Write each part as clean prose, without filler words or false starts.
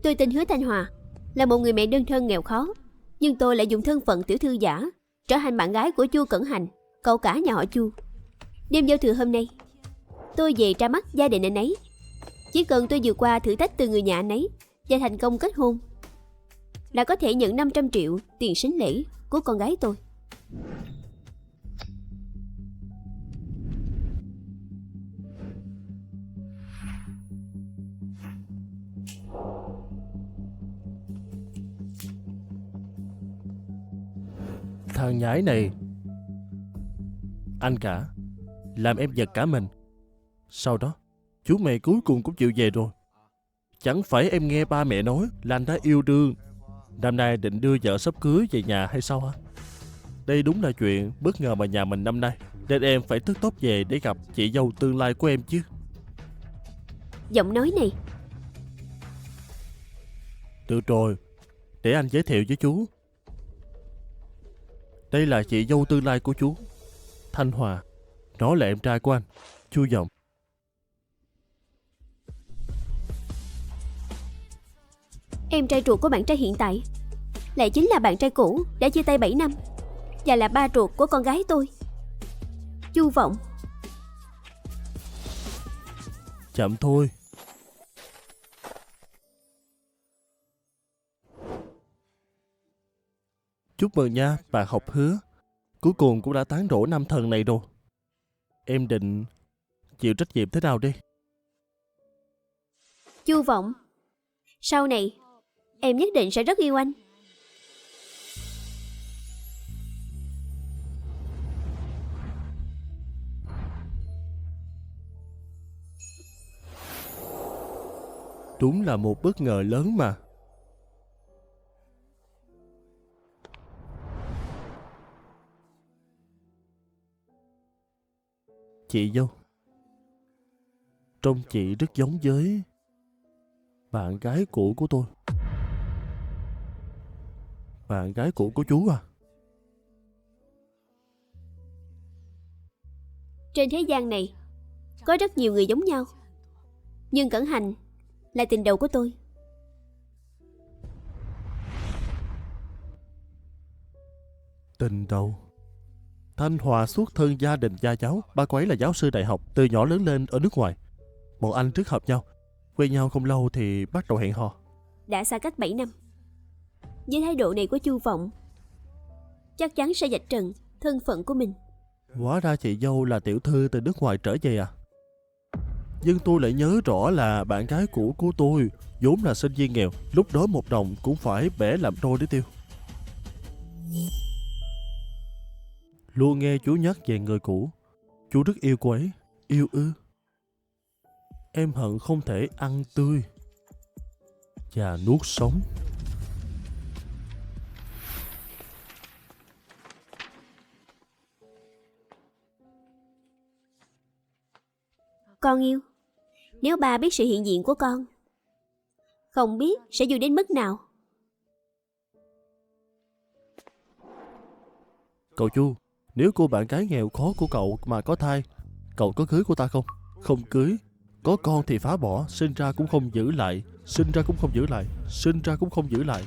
Tôi tên Hứa Thanh Hòa, là một người mẹ đơn thân nghèo khó, nhưng tôi lại dùng thân phận tiểu thư giả trở thành bạn gái của Chu Cẩn Hành, cậu cả nhà họ Chu. Đêm giao thừa hôm nay, tôi về ra mắt gia đình anh ấy. Chỉ cần tôi vượt qua thử thách từ người nhà anh ấy và thành công kết hôn là có thể nhận 500 triệu tiền sính lễ của con gái tôi. Thằng nhãi này, anh cả, làm em giật cả mình. Sau đó, chú mày cuối cùng cũng chịu về rồi. Chẳng phải em nghe ba mẹ nói là anh đã yêu đương, năm nay định đưa vợ sắp cưới về nhà hay sao hả? Đây đúng là chuyện bất ngờ mà nhà mình năm nay, nên em phải tức tốc về để gặp chị dâu tương lai của em chứ. Giọng nói này. Được rồi, để anh giới thiệu với chú. Đây là chị dâu tương lai của chú, Thanh Hòa. Nó là em trai của anh, Chu Vọng. Em trai ruột của bạn trai hiện tại lại chính là bạn trai cũ đã chia tay 7 năm và là ba ruột của con gái tôi, Chu Vọng. Chậm thôi. Chúc mừng nha, bà Học Hứa. Cuối cùng cũng đã tán đổ nam thần này rồi. Em định chịu trách nhiệm thế nào đi? Chu Vọng, sau này em nhất định sẽ rất yêu anh. Đúng là một bất ngờ lớn mà. Chị dâu, trông chị rất giống với bạn gái cũ của tôi. Bạn gái cũ của chú à? Trên thế gian này có rất nhiều người giống nhau, nhưng Cẩn Hành là tình đầu của tôi. Tình đầu? Thanh Hòa xuất thân gia đình gia giáo, ba cô ấy là giáo sư đại học, từ nhỏ lớn lên ở nước ngoài. Bọn anh rất hợp nhau, quen nhau không lâu thì bắt đầu hẹn hò. Đã xa cách 7 năm. Với thái độ này của Chu Vọng, chắc chắn sẽ vạch trần thân phận của mình. Hóa ra chị dâu là tiểu thư từ nước ngoài trở về à? Nhưng tôi lại nhớ rõ là bạn gái cũ của tôi vốn là sinh viên nghèo, lúc đó một đồng cũng phải bẻ làm đôi để tiêu. Luôn nghe chú nhắc về người cũ, chú rất yêu cô ấy. Yêu ư? Em hận không thể ăn tươi và nuốt sống. Con yêu, nếu ba biết sự hiện diện của con, không biết sẽ vui đến mức nào. Cậu Chu, nếu cô bạn gái nghèo khó của cậu mà có thai, cậu có cưới cô ta không? Không cưới. Có con thì phá bỏ, sinh ra cũng không giữ lại, sinh ra cũng không giữ lại, sinh ra cũng không giữ lại.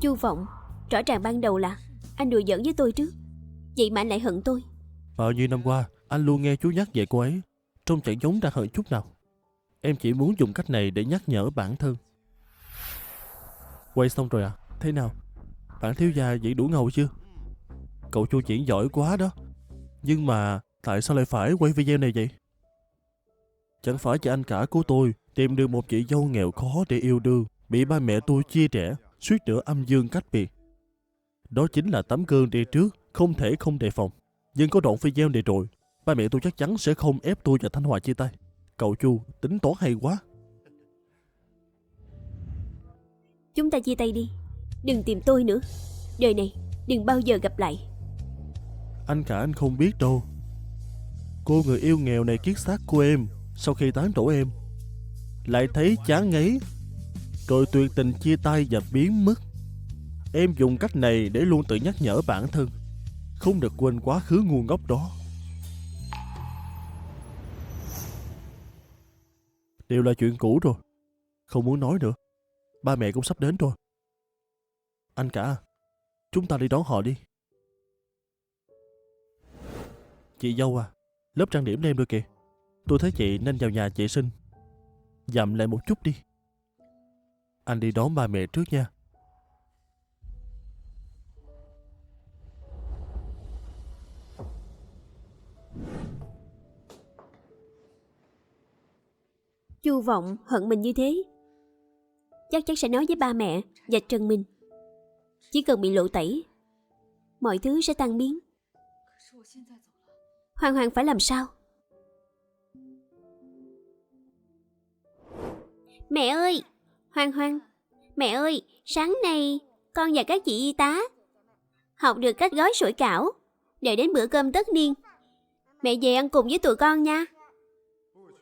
Chu Vọng, rõ ràng ban đầu là anh đùa giỡn với tôi trước, vậy mà anh lại hận tôi. Bao nhiêu năm qua, anh luôn nghe chú nhắc về cô ấy, trông chẳng giống đang hận chút nào. Em chỉ muốn dùng cách này để nhắc nhở bản thân. Quay xong rồi à? Thế nào? Bạn thiếu gia diễn đủ ngầu chưa? Cậu Chu diễn giỏi quá đó. Nhưng mà tại sao lại phải quay video này vậy? Chẳng phải cho anh cả của tôi tìm được một chị dâu nghèo khó để yêu đương, bị ba mẹ tôi chia rẽ, suýt nữa âm dương cách biệt. Đó chính là tấm gương đi trước, không thể không đề phòng. Nhưng có đoạn video này rồi, ba mẹ tôi chắc chắn sẽ không ép tôi và Thanh Hòa chia tay. Cậu Chu tính toán hay quá. Chúng ta chia tay đi, đừng tìm tôi nữa. Đời này đừng bao giờ gặp lại. Anh cả anh không biết đâu. Cô người yêu nghèo này kiết xác của em, sau khi tán đổ em, lại thấy chán ngấy, rồi tuyệt tình chia tay và biến mất. Em dùng cách này để luôn tự nhắc nhở bản thân không được quên quá khứ ngu ngốc đó. Đều là chuyện cũ rồi. Không muốn nói nữa. Ba mẹ cũng sắp đến rồi. Anh cả, chúng ta đi đón họ đi. Chị dâu à, lớp trang điểm em rồi kìa. Tôi thấy chị nên vào nhà vệ sinh dặm lại một chút đi. Anh đi đón ba mẹ trước nha. Chu Vọng hận mình như thế, chắc chắn sẽ nói với ba mẹ và Trần Minh. Chỉ cần bị lộ tẩy, mọi thứ sẽ tan biến. Hoang Hoang phải làm sao? Mẹ ơi! Hoang Hoang! Mẹ ơi! Sáng nay con và các chị y tá học được cách gói sủi cảo để đến bữa cơm tất niên. Mẹ về ăn cùng với tụi con nha.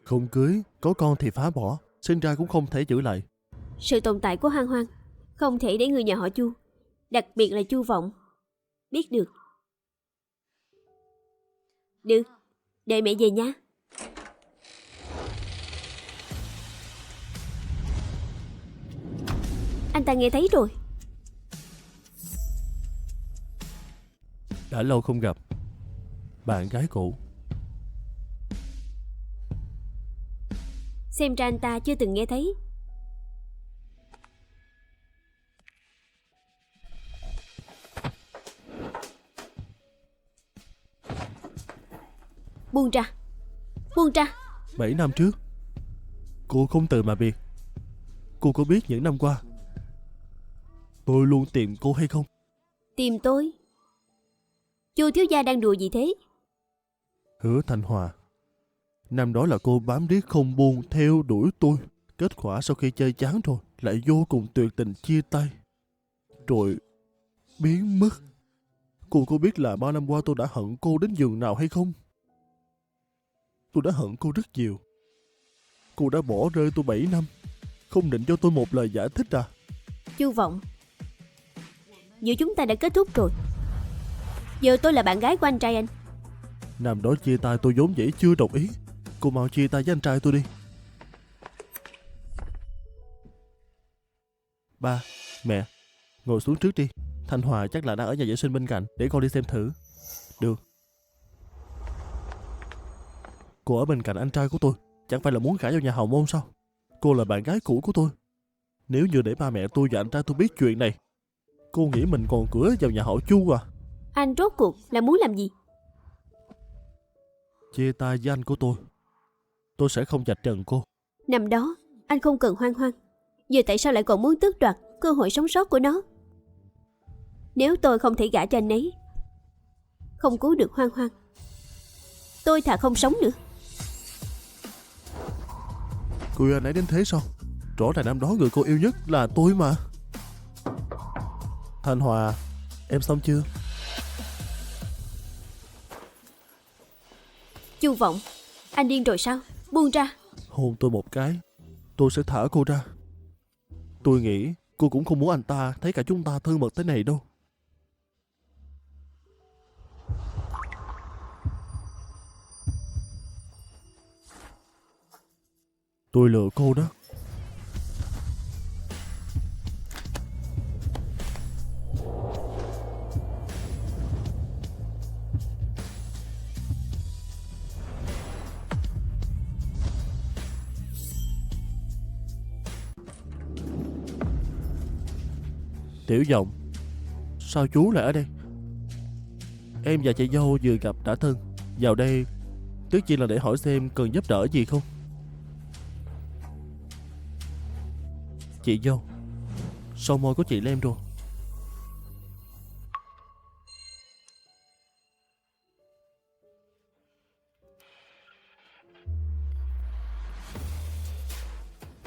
Không cưới, có con thì phá bỏ, sinh ra cũng không thể giữ lại. Sự tồn tại của Hoang Hoang không thể để người nhà họ Chu, đặc biệt là Chu Vọng, biết được. Được, đợi mẹ về nha. Anh ta nghe thấy rồi. Đã lâu không gặp. Bạn gái cũ. Xem ra anh ta chưa từng nghe thấy. Buông ra! Buông ra! 7 năm trước, cô không từ mà biệt. Cô có biết những năm qua tôi luôn tìm cô hay không? Tìm tôi? Chu thiếu gia đang đùa gì thế? Hứa Thanh Hòa. Năm đó là cô bám riết không buông theo đuổi tôi. Kết quả sau khi chơi chán rồi lại vô cùng tuyệt tình chia tay, rồi biến mất. Cô có biết là 3 năm qua tôi đã hận cô đến giường nào hay không? Tôi đã hận cô rất nhiều. Cô đã bỏ rơi tôi 7 năm, không định cho tôi một lời giải thích à? Chu Vọng, giữa chúng ta đã kết thúc rồi. Giờ tôi là bạn gái của anh trai anh. Năm đó chia tay tôi vốn dĩ chưa đồng ý. Cô mau chia tay với anh trai tôi đi. Ba, mẹ, ngồi xuống trước đi. Thanh Hòa chắc là đang ở nhà vệ sinh bên cạnh, để con đi xem thử. Được. Cô ở bên cạnh anh trai của tôi, chẳng phải là muốn gả vào nhà hào môn sao? Cô là bạn gái cũ của tôi. Nếu như để ba mẹ tôi và anh trai tôi biết chuyện này, cô nghĩ mình còn cửa vào nhà họ Chu à? Anh rốt cuộc là muốn làm gì? Chia tay với anh của tôi sẽ không vạch trần cô. Năm đó anh không cần Hoang Hoang, giờ tại sao lại còn muốn tước đoạt cơ hội sống sót của nó? Nếu tôi không thể gả cho anh ấy, không cứu được Hoang Hoang, tôi thà không sống nữa. Cô yêu anh ấy đến thế sao? Rõ ràng năm đó người cô yêu nhất là tôi mà. Thanh Hòa, em xong chưa? Chu Vọng, anh điên rồi sao? Buông ra! Hôn tôi một cái, tôi sẽ thả cô ra. Tôi nghĩ cô cũng không muốn anh ta thấy cả chúng ta thân mật thế này đâu. Tôi lừa cô đó. Tiểu Giọng, sao chú lại ở đây? Em và chị dâu vừa gặp đã thân. Vào đây tất nhiên là để hỏi xem cần giúp đỡ gì không. Chị dâu, son môi của chị lem rồi.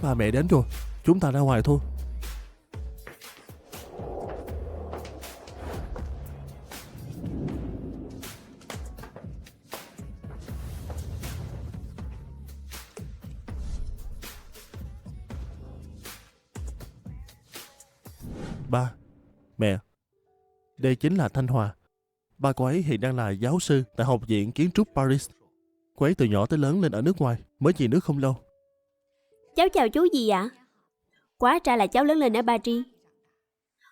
Ba mẹ đến rồi, chúng ta ra ngoài thôi. Ba, mẹ, đây chính là Thanh Hòa. Ba cô ấy hiện đang là giáo sư tại Học viện Kiến trúc Paris. Cô ấy từ nhỏ tới lớn lên ở nước ngoài, mới về nước không lâu. Cháu chào chú gì ạ? Quá ra là cháu lớn lên ở Ba Tri.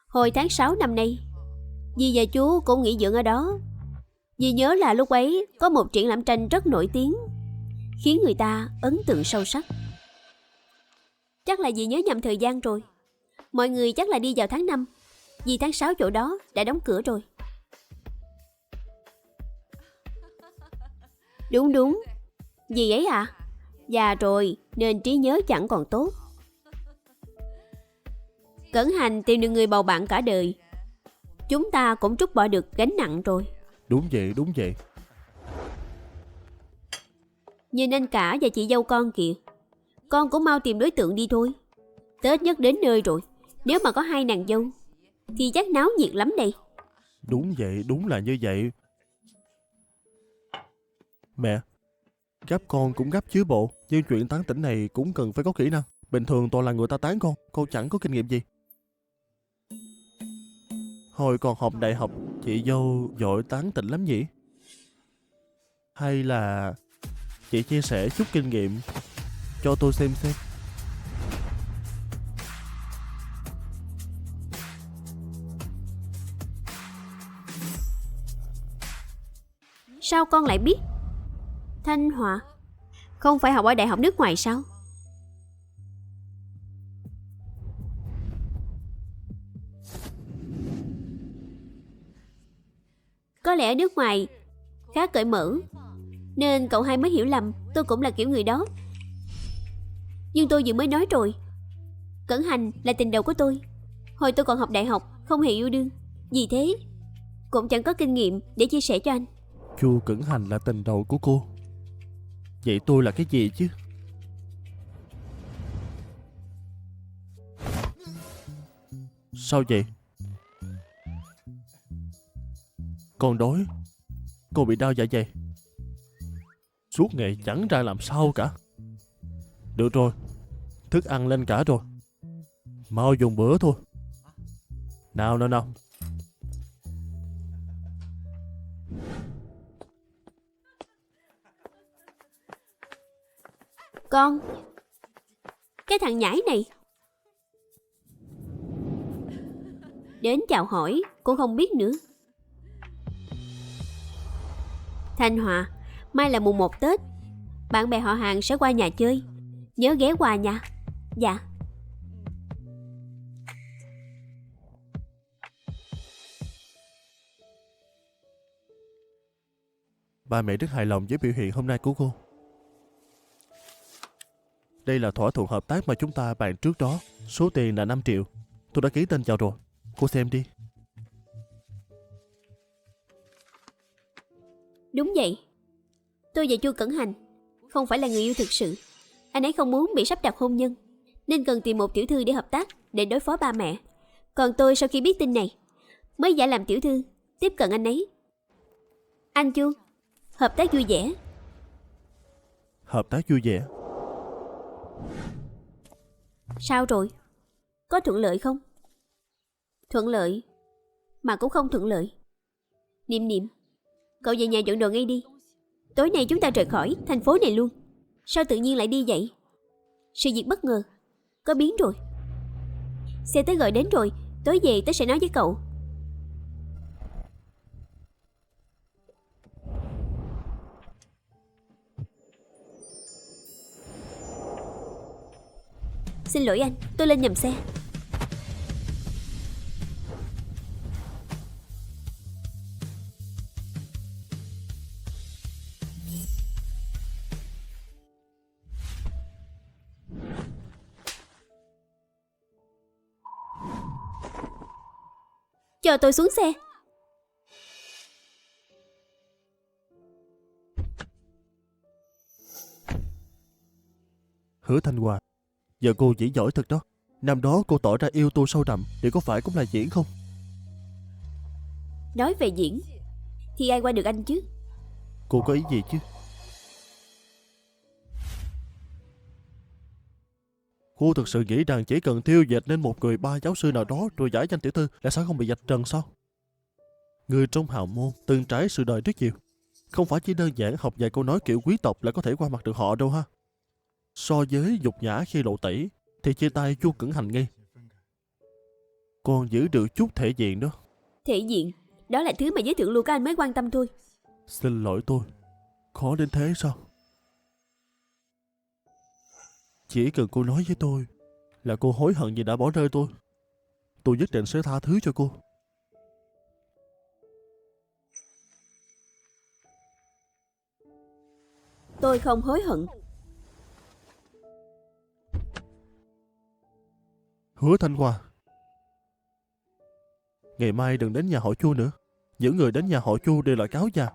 Hồi tháng 6 năm nay, dì và chú cũng nghỉ dưỡng ở đó. Dì nhớ là lúc ấy có một triển lãm tranh rất nổi tiếng, khiến người ta ấn tượng sâu sắc. Chắc là dì nhớ nhầm thời gian rồi. Mọi người chắc là đi vào tháng 5, vì tháng 6 chỗ đó đã đóng cửa rồi. Đúng, dì ấy à? Già rồi nên trí nhớ chẳng còn tốt. Cẩn Hành tìm được người bầu bạn cả đời. Chúng ta cũng trút bỏ được gánh nặng rồi. Đúng vậy. Nhìn anh cả và chị dâu con kìa. Con cũng mau tìm đối tượng đi thôi. Tết nhất đến nơi rồi. Nếu mà có hai nàng dâu thì chắc náo nhiệt lắm đây. Đúng vậy, đúng là như vậy. Mẹ, gắp con cũng gắp chứ bộ. Nhưng chuyện tán tỉnh này cũng cần phải có kỹ năng. Bình thường toàn là người ta tán con chẳng có kinh nghiệm gì. Hồi còn học đại học, chị dâu giỏi tán tỉnh lắm nhỉ? Hay là chị chia sẻ chút kinh nghiệm cho tôi xem. Sao con lại biết? Thanh Hòa không phải học ở đại học nước ngoài sao? Có lẽ ở nước ngoài khá cởi mở, nên cậu hai mới hiểu lầm tôi cũng là kiểu người đó. Nhưng tôi vừa mới nói rồi, Cẩn Hành là tình đầu của tôi. Hồi tôi còn học đại học không hề yêu đương, vì thế cũng chẳng có kinh nghiệm để chia sẻ cho anh. Chu Cẩn Hành là tình đầu của cô. Vậy tôi là cái gì chứ? Sao vậy? Con đói. Cô bị đau dạ dày. Suốt ngày chẳng ra làm sao cả. Được rồi, thức ăn lên cả rồi. Mau dùng bữa thôi. Nào. Con, cái thằng nhãi này đến chào hỏi cũng không biết nữa. Thanh Hòa, mai là mùng 1 Tết, bạn bè họ hàng sẽ qua nhà chơi, nhớ ghé qua nha. Dạ. Ba mẹ rất hài lòng với biểu hiện hôm nay của cô. Đây là thỏa thuận hợp tác mà chúng ta bàn trước đó. Số tiền là 5 triệu. Tôi đã ký tên vào rồi. Cô xem đi. Đúng vậy. Tôi và Chu Cẩn Hành không phải là người yêu thực sự. Anh ấy không muốn bị sắp đặt hôn nhân, nên cần tìm một tiểu thư để hợp tác, để đối phó ba mẹ. Còn tôi sau khi biết tin này mới giả làm tiểu thư, tiếp cận anh ấy. Anh Chu, hợp tác vui vẻ. Hợp tác vui vẻ. Sao rồi? Có thuận lợi không? Thuận lợi mà cũng không thuận lợi. Niệm, cậu về nhà dọn đồ ngay đi. Tối nay chúng ta rời khỏi thành phố này luôn. Sao tự nhiên lại đi vậy? Sự việc bất ngờ, có biến rồi. Xe tới gọi đến rồi, tối về tớ sẽ nói với cậu. Xin lỗi anh, tôi lên nhầm xe. Chờ tôi xuống xe. Hứa Thanh Hòa, giờ cô diễn giỏi thật đó. Năm đó cô tỏ ra yêu tôi sâu đậm, thì có phải cũng là diễn không? Nói về diễn thì ai qua được anh chứ? Cô có ý gì chứ? Cô thực sự nghĩ rằng chỉ cần tiêu dệt nên một người ba giáo sư nào đó rồi giải danh tiểu thư là sao không bị vạch trần sao? Người trong hào môn từng trải sự đời rất nhiều. Không phải chỉ đơn giản học vài câu nói kiểu quý tộc là có thể qua mặt được họ đâu ha. So với nhục nhã khi lộ tẩy thì chia tay Chu Cẩn Hành ngay. Còn giữ được chút thể diện đó. Thể diện, đó là thứ mà giới thượng lưu các anh mới quan tâm thôi. Xin lỗi tôi. Khó đến thế sao? Chỉ cần cô nói với tôi là cô hối hận vì đã bỏ rơi tôi nhất định sẽ tha thứ cho cô. Tôi không hối hận. Hứa Thanh Hoa, ngày mai đừng đến nhà họ Chu nữa. Những người đến nhà họ Chu đều là cáo già.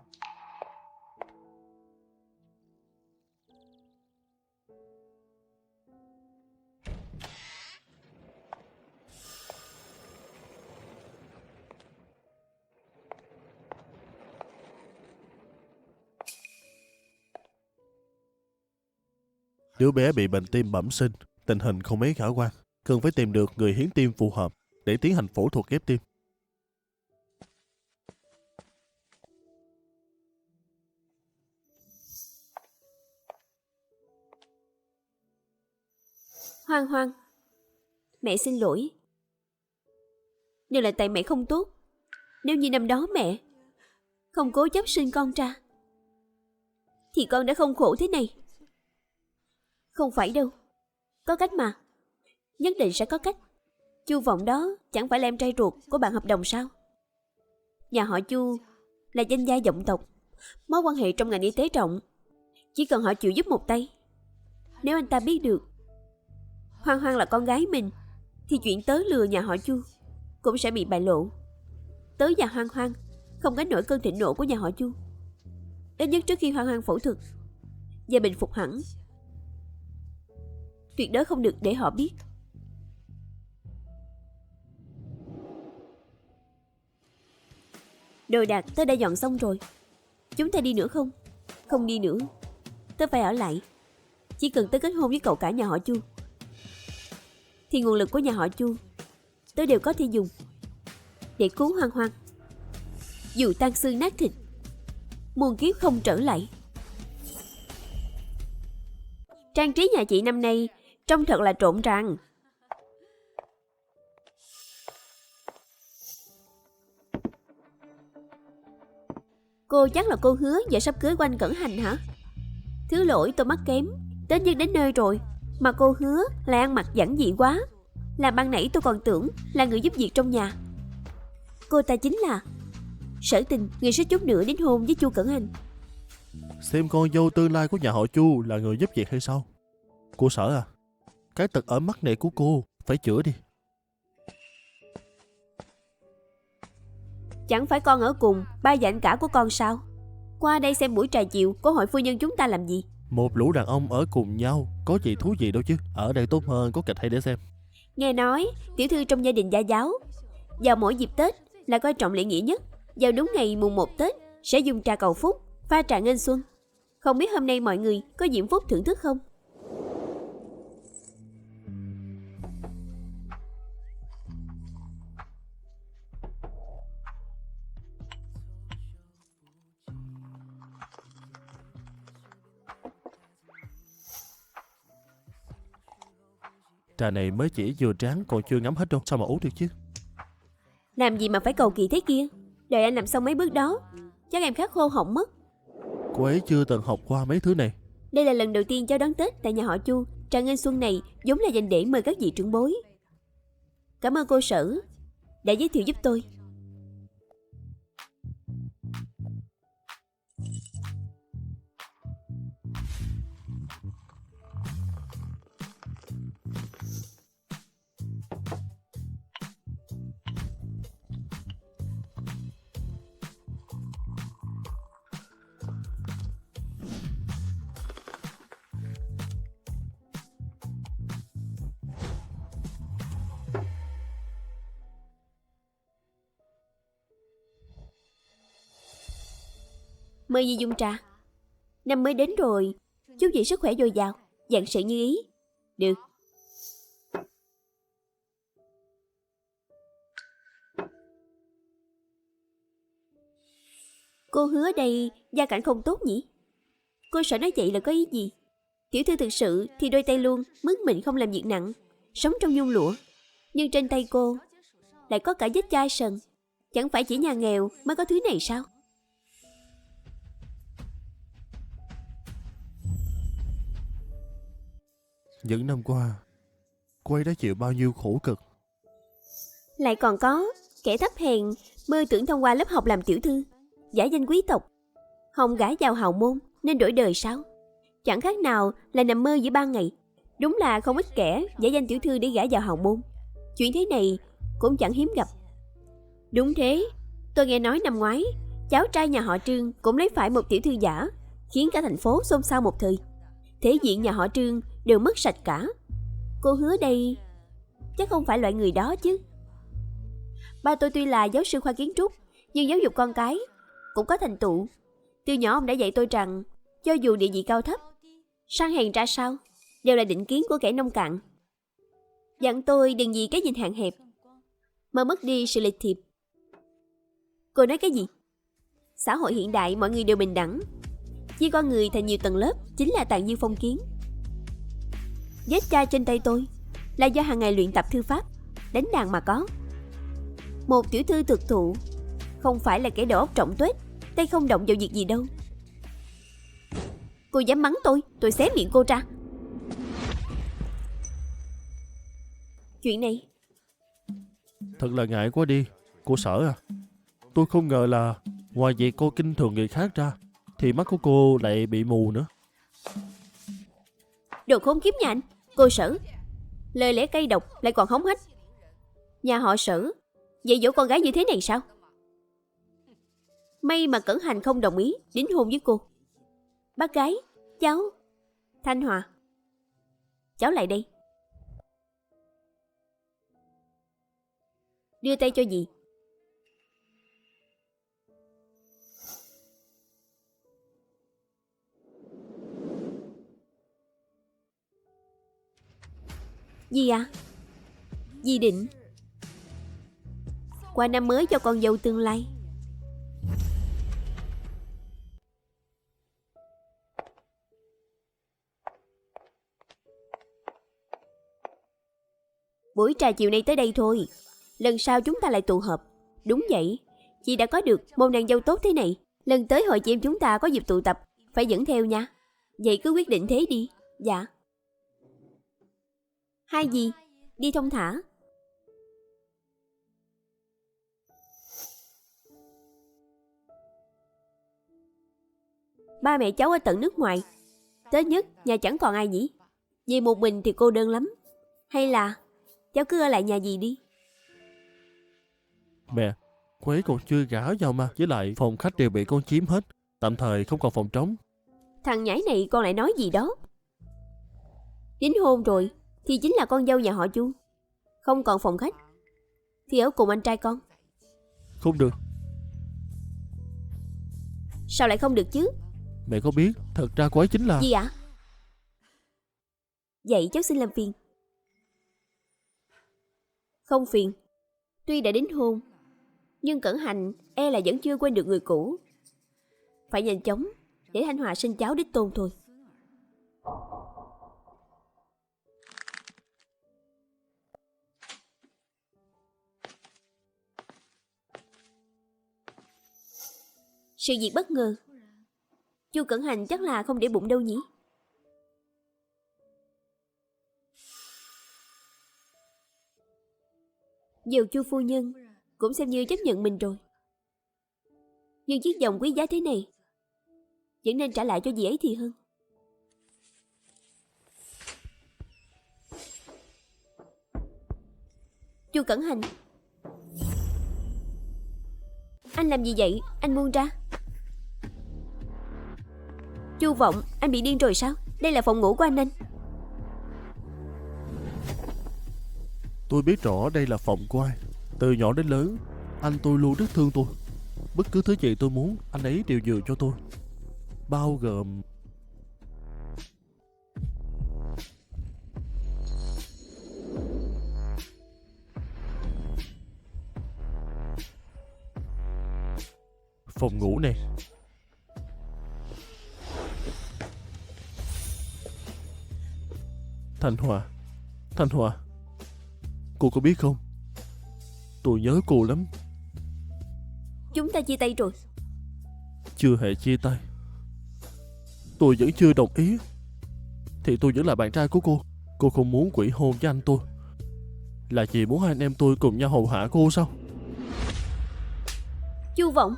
Đứa bé bị bệnh tim bẩm sinh, tình hình không mấy khả quan, cần phải tìm được người hiến tim phù hợp để tiến hành phẫu thuật ghép tim. Hoang Hoang, mẹ xin lỗi. Đều là tại mẹ không tốt. Nếu như năm đó mẹ không cố chấp sinh con ra thì con đã không khổ thế này. Không phải đâu, có cách mà. Nhất định sẽ có cách. Chu Vọng đó chẳng phải là em trai ruột của bạn hợp đồng sao? Nhà họ Chu là danh gia vọng tộc, mối quan hệ trong ngành y tế trọng. Chỉ cần họ chịu giúp một tay. Nếu anh ta biết được Hoang Hoang là con gái mình thì chuyện tớ lừa nhà họ Chu cũng sẽ bị bại lộ. Tớ và Hoang Hoang không gánh nổi cơn thịnh nộ của nhà họ Chu. Ít nhất trước khi Hoang Hoang phẫu thuật và bình phục hẳn, tuyệt đối không được để họ biết. Đồ đạc tớ đã dọn xong rồi. Chúng ta đi nữa không? Không đi nữa. Tớ phải ở lại. Chỉ cần tớ kết hôn với cậu cả nhà họ Chu thì nguồn lực của nhà họ Chu tớ đều có thể dùng để cứu Hoang Hoang. Dù tan xương nát thịt, muôn kiếp không trở lại. Trang trí nhà chị năm nay trông thật là rộn ràng. Cô chắc là cô Hứa vợ sắp cưới của anh Cẩn Hành hả? Thứ lỗi tôi mắc kém, Tết nhất đến nơi rồi mà cô Hứa lại ăn mặc giản dị quá. Làm ban nãy tôi còn tưởng là người giúp việc trong nhà. Cô ta chính là Sở Tình, người suýt chút nữa đến hôn với Chu Cẩn Hành. Xem con dâu tương lai của nhà họ Chu là người giúp việc hay sao? Cô Sở à, cái tật ở mắt này của cô phải chữa đi. Chẳng phải con ở cùng ba và anh cả của con sao? Qua đây xem buổi trà chiều của hội phu nhân chúng ta làm gì? Một lũ đàn ông ở cùng nhau có gì thú vị đâu chứ. Ở đây tốt hơn, có kịch hay để xem. Nghe nói tiểu thư trong gia đình gia giáo vào mỗi dịp Tết là coi trọng lễ nghĩa nhất. Vào đúng ngày mùng 1 Tết sẽ dùng trà cầu phúc, pha trà nghênh xuân. Không biết hôm nay mọi người có diễm phúc thưởng thức không? Trà này mới chỉ vừa tráng còn chưa ngắm hết đâu. Sao mà uống được chứ? Làm gì mà phải cầu kỳ thế kia? Đợi anh làm xong mấy bước đó chắc em khát khô họng mất. Cô ấy chưa từng học qua mấy thứ này. Đây là lần đầu tiên cháu đón Tết tại nhà họ Chu. Trà nghênh xuân này vốn là dành để mời các vị trưởng bối. Cảm ơn cô Sở đã giới thiệu giúp tôi. Mời gì dùng trà. Năm mới đến rồi, chúc chị sức khỏe dồi dào, vạn sự như ý. Được. Cô Hứa đây gia cảnh không tốt nhỉ? Cô Sở nói vậy là có ý gì? Tiểu thư thực sự thì đôi tay luôn, mướn mình không làm việc nặng, sống trong nhung lụa. Nhưng trên tay cô lại có cả vết chai sần. Chẳng phải chỉ nhà nghèo mới có thứ này sao? Những năm qua, cô ấy đã chịu bao nhiêu khổ cực. Lại còn có kẻ thấp hèn mơ tưởng thông qua lớp học làm tiểu thư, giả danh quý tộc, hòng gả vào hào môn nên đổi đời sao? Chẳng khác nào là nằm mơ giữa ban ngày. Đúng là không ít kẻ giả danh tiểu thư để gả vào hào môn. Chuyện thế này cũng chẳng hiếm gặp. Đúng thế, tôi nghe nói năm ngoái cháu trai nhà họ Trương cũng lấy phải một tiểu thư giả, khiến cả thành phố xôn xao một thời. Thể diện nhà họ Trương đều mất sạch cả. Cô Hứa đây chắc không phải loại người đó chứ. Ba tôi tuy là giáo sư khoa kiến trúc, nhưng giáo dục con cái cũng có thành tựu. Từ nhỏ ông đã dạy tôi rằng cho dù địa vị cao thấp, sang hèn ra sao đều là định kiến của kẻ nông cạn. Dặn tôi đừng vì cái nhìn hạn hẹp mà mất đi sự lịch thiệp. Cô nói cái gì? Xã hội hiện đại mọi người đều bình đẳng, chia con người thành nhiều tầng lớp chính là tàn dư phong kiến. Vết chai trên tay tôi là do hàng ngày luyện tập thư pháp, đánh đàn mà có. Một tiểu thư thực thụ không phải là kẻ đầu óc trọng tuếch, tay không động vào việc gì đâu. Cô dám mắng tôi xé miệng cô ra. Chuyện này Thật là ngại quá đi, cô Sở à. Tôi không ngờ là ngoài việc cô kinh thường người khác ra, thì mắt của cô lại bị mù nữa. đồ khốn kiếp nhà anh. Cô Sở, lời lẽ cay độc lại còn hống hách. Nhà họ Sở dạy dỗ con gái như thế này sao? May mà Cẩn Hành không đồng ý đính hôn với cô. Bác gái, cháu Thanh Hòa, cháu lại đây. Đưa tay cho dì. Dì à, dì định qua năm mới cho con dâu tương lai. Buổi trà chiều nay tới đây thôi, lần sau chúng ta lại tụ họp. Đúng vậy, chị đã có được một nàng dâu tốt thế này, lần tới hội chị em chúng ta có dịp tụ tập phải dẫn theo nha. Vậy cứ quyết định thế đi. Dạ. Hai dì, đi thông thả. Ba mẹ cháu ở tận nước ngoài, Tết nhất nhà chẳng còn ai nhỉ? Vì một mình thì cô đơn lắm. Hay là cháu cứ ở lại nhà dì đi. Mẹ, cô ấy còn chưa gả vào mà. Với lại phòng khách đều bị con chiếm hết, tạm thời không còn phòng trống. Thằng nhãi này con lại nói gì đó. Đính hôn rồi thì chính là con dâu nhà họ Chu. Không còn phòng khách thì ở cùng anh trai con. Không được. Sao lại không được chứ? Mẹ có biết thật ra cô ấy chính là... Gì ạ? Vậy cháu xin làm phiền. Không phiền. Tuy đã đính hôn, nhưng Cẩn Hành e là vẫn chưa quên được người cũ. Phải nhanh chóng để Thanh Hòa sinh cháu đích tôn thôi. Sự việc bất ngờ, Chu Cẩn Hành chắc là không để bụng đâu nhỉ? Dù Chu phu nhân cũng xem như chấp nhận mình rồi, nhưng chiếc vòng quý giá thế này vẫn nên trả lại cho dì ấy thì hơn. Chu Cẩn Hành, anh làm gì vậy? Anh buông ra. Chu Vọng, anh bị điên rồi sao? Đây là phòng ngủ của anh. Tôi biết rõ đây là phòng của ai. Từ nhỏ đến lớn, anh tôi luôn rất thương tôi. Bất cứ thứ gì tôi muốn, anh ấy đều nhường cho tôi. Bao gồm... phòng ngủ này. Thanh Hòa, Thanh Hòa, cô có biết không, tôi nhớ cô lắm. Chúng ta chia tay rồi. Chưa hề chia tay. Tôi vẫn chưa đồng ý. Thì tôi vẫn là bạn trai của cô. Cô không muốn quỷ hôn với anh tôi là vì muốn hai anh em tôi cùng nhau hầu hạ cô sao? Chu Vọng,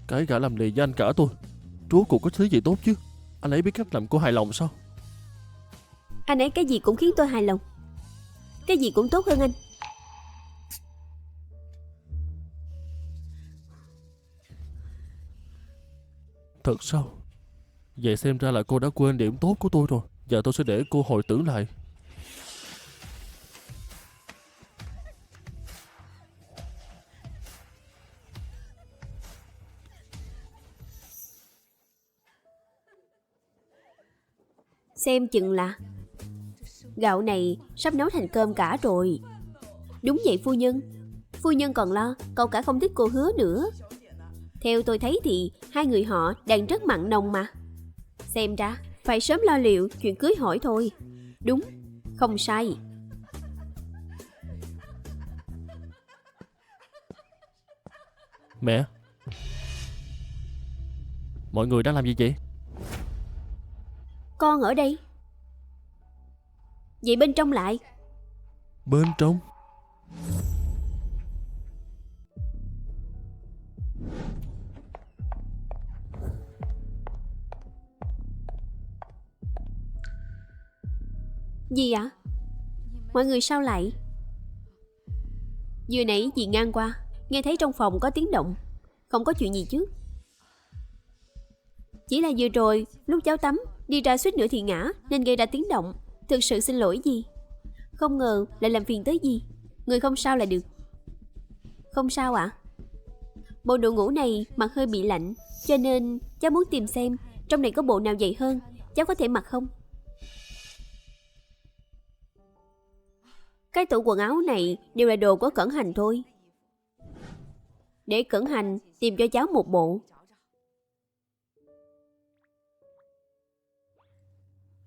Cái gã làm lì với anh cả tôi, rốt cuộc có thứ gì tốt chứ? Anh ấy biết cách làm cô hài lòng sao? anh ấy cái gì cũng khiến tôi hài lòng. Cái gì cũng tốt hơn anh. Thật sao? Vậy xem ra là cô đã quên điểm tốt của tôi rồi. Giờ tôi sẽ để cô hồi tưởng lại. Xem chừng là gạo này sắp nấu thành cơm cả rồi. Đúng vậy phu nhân. Phu nhân còn lo cậu cả không thích cô Hứa nữa. Theo tôi thấy thì hai người họ đang rất mặn nồng mà. Xem ra phải sớm lo liệu chuyện cưới hỏi thôi. Đúng, không sai. Mẹ, mọi người đang làm gì vậy? Con ở đây. Vậy bên trong lại. Bên trong? Gì ạ? Mọi người sao lại? Vừa nãy dì ngang qua, nghe thấy trong phòng có tiếng động. Không có chuyện gì chứ? Chỉ là vừa rồi lúc cháu tắm đi ra suýt nữa thì ngã nên gây ra tiếng động. Thực sự xin lỗi dì. Không ngờ lại làm phiền tới dì. Người không sao là được. Không sao ạ? Bộ đồ ngủ này mặc hơi bị lạnh, cho nên cháu muốn tìm xem trong này có bộ nào dày hơn, cháu có thể mặc không? Cái tủ quần áo này đều là đồ của Cẩn Hành thôi. Để Cẩn Hành tìm cho cháu một bộ.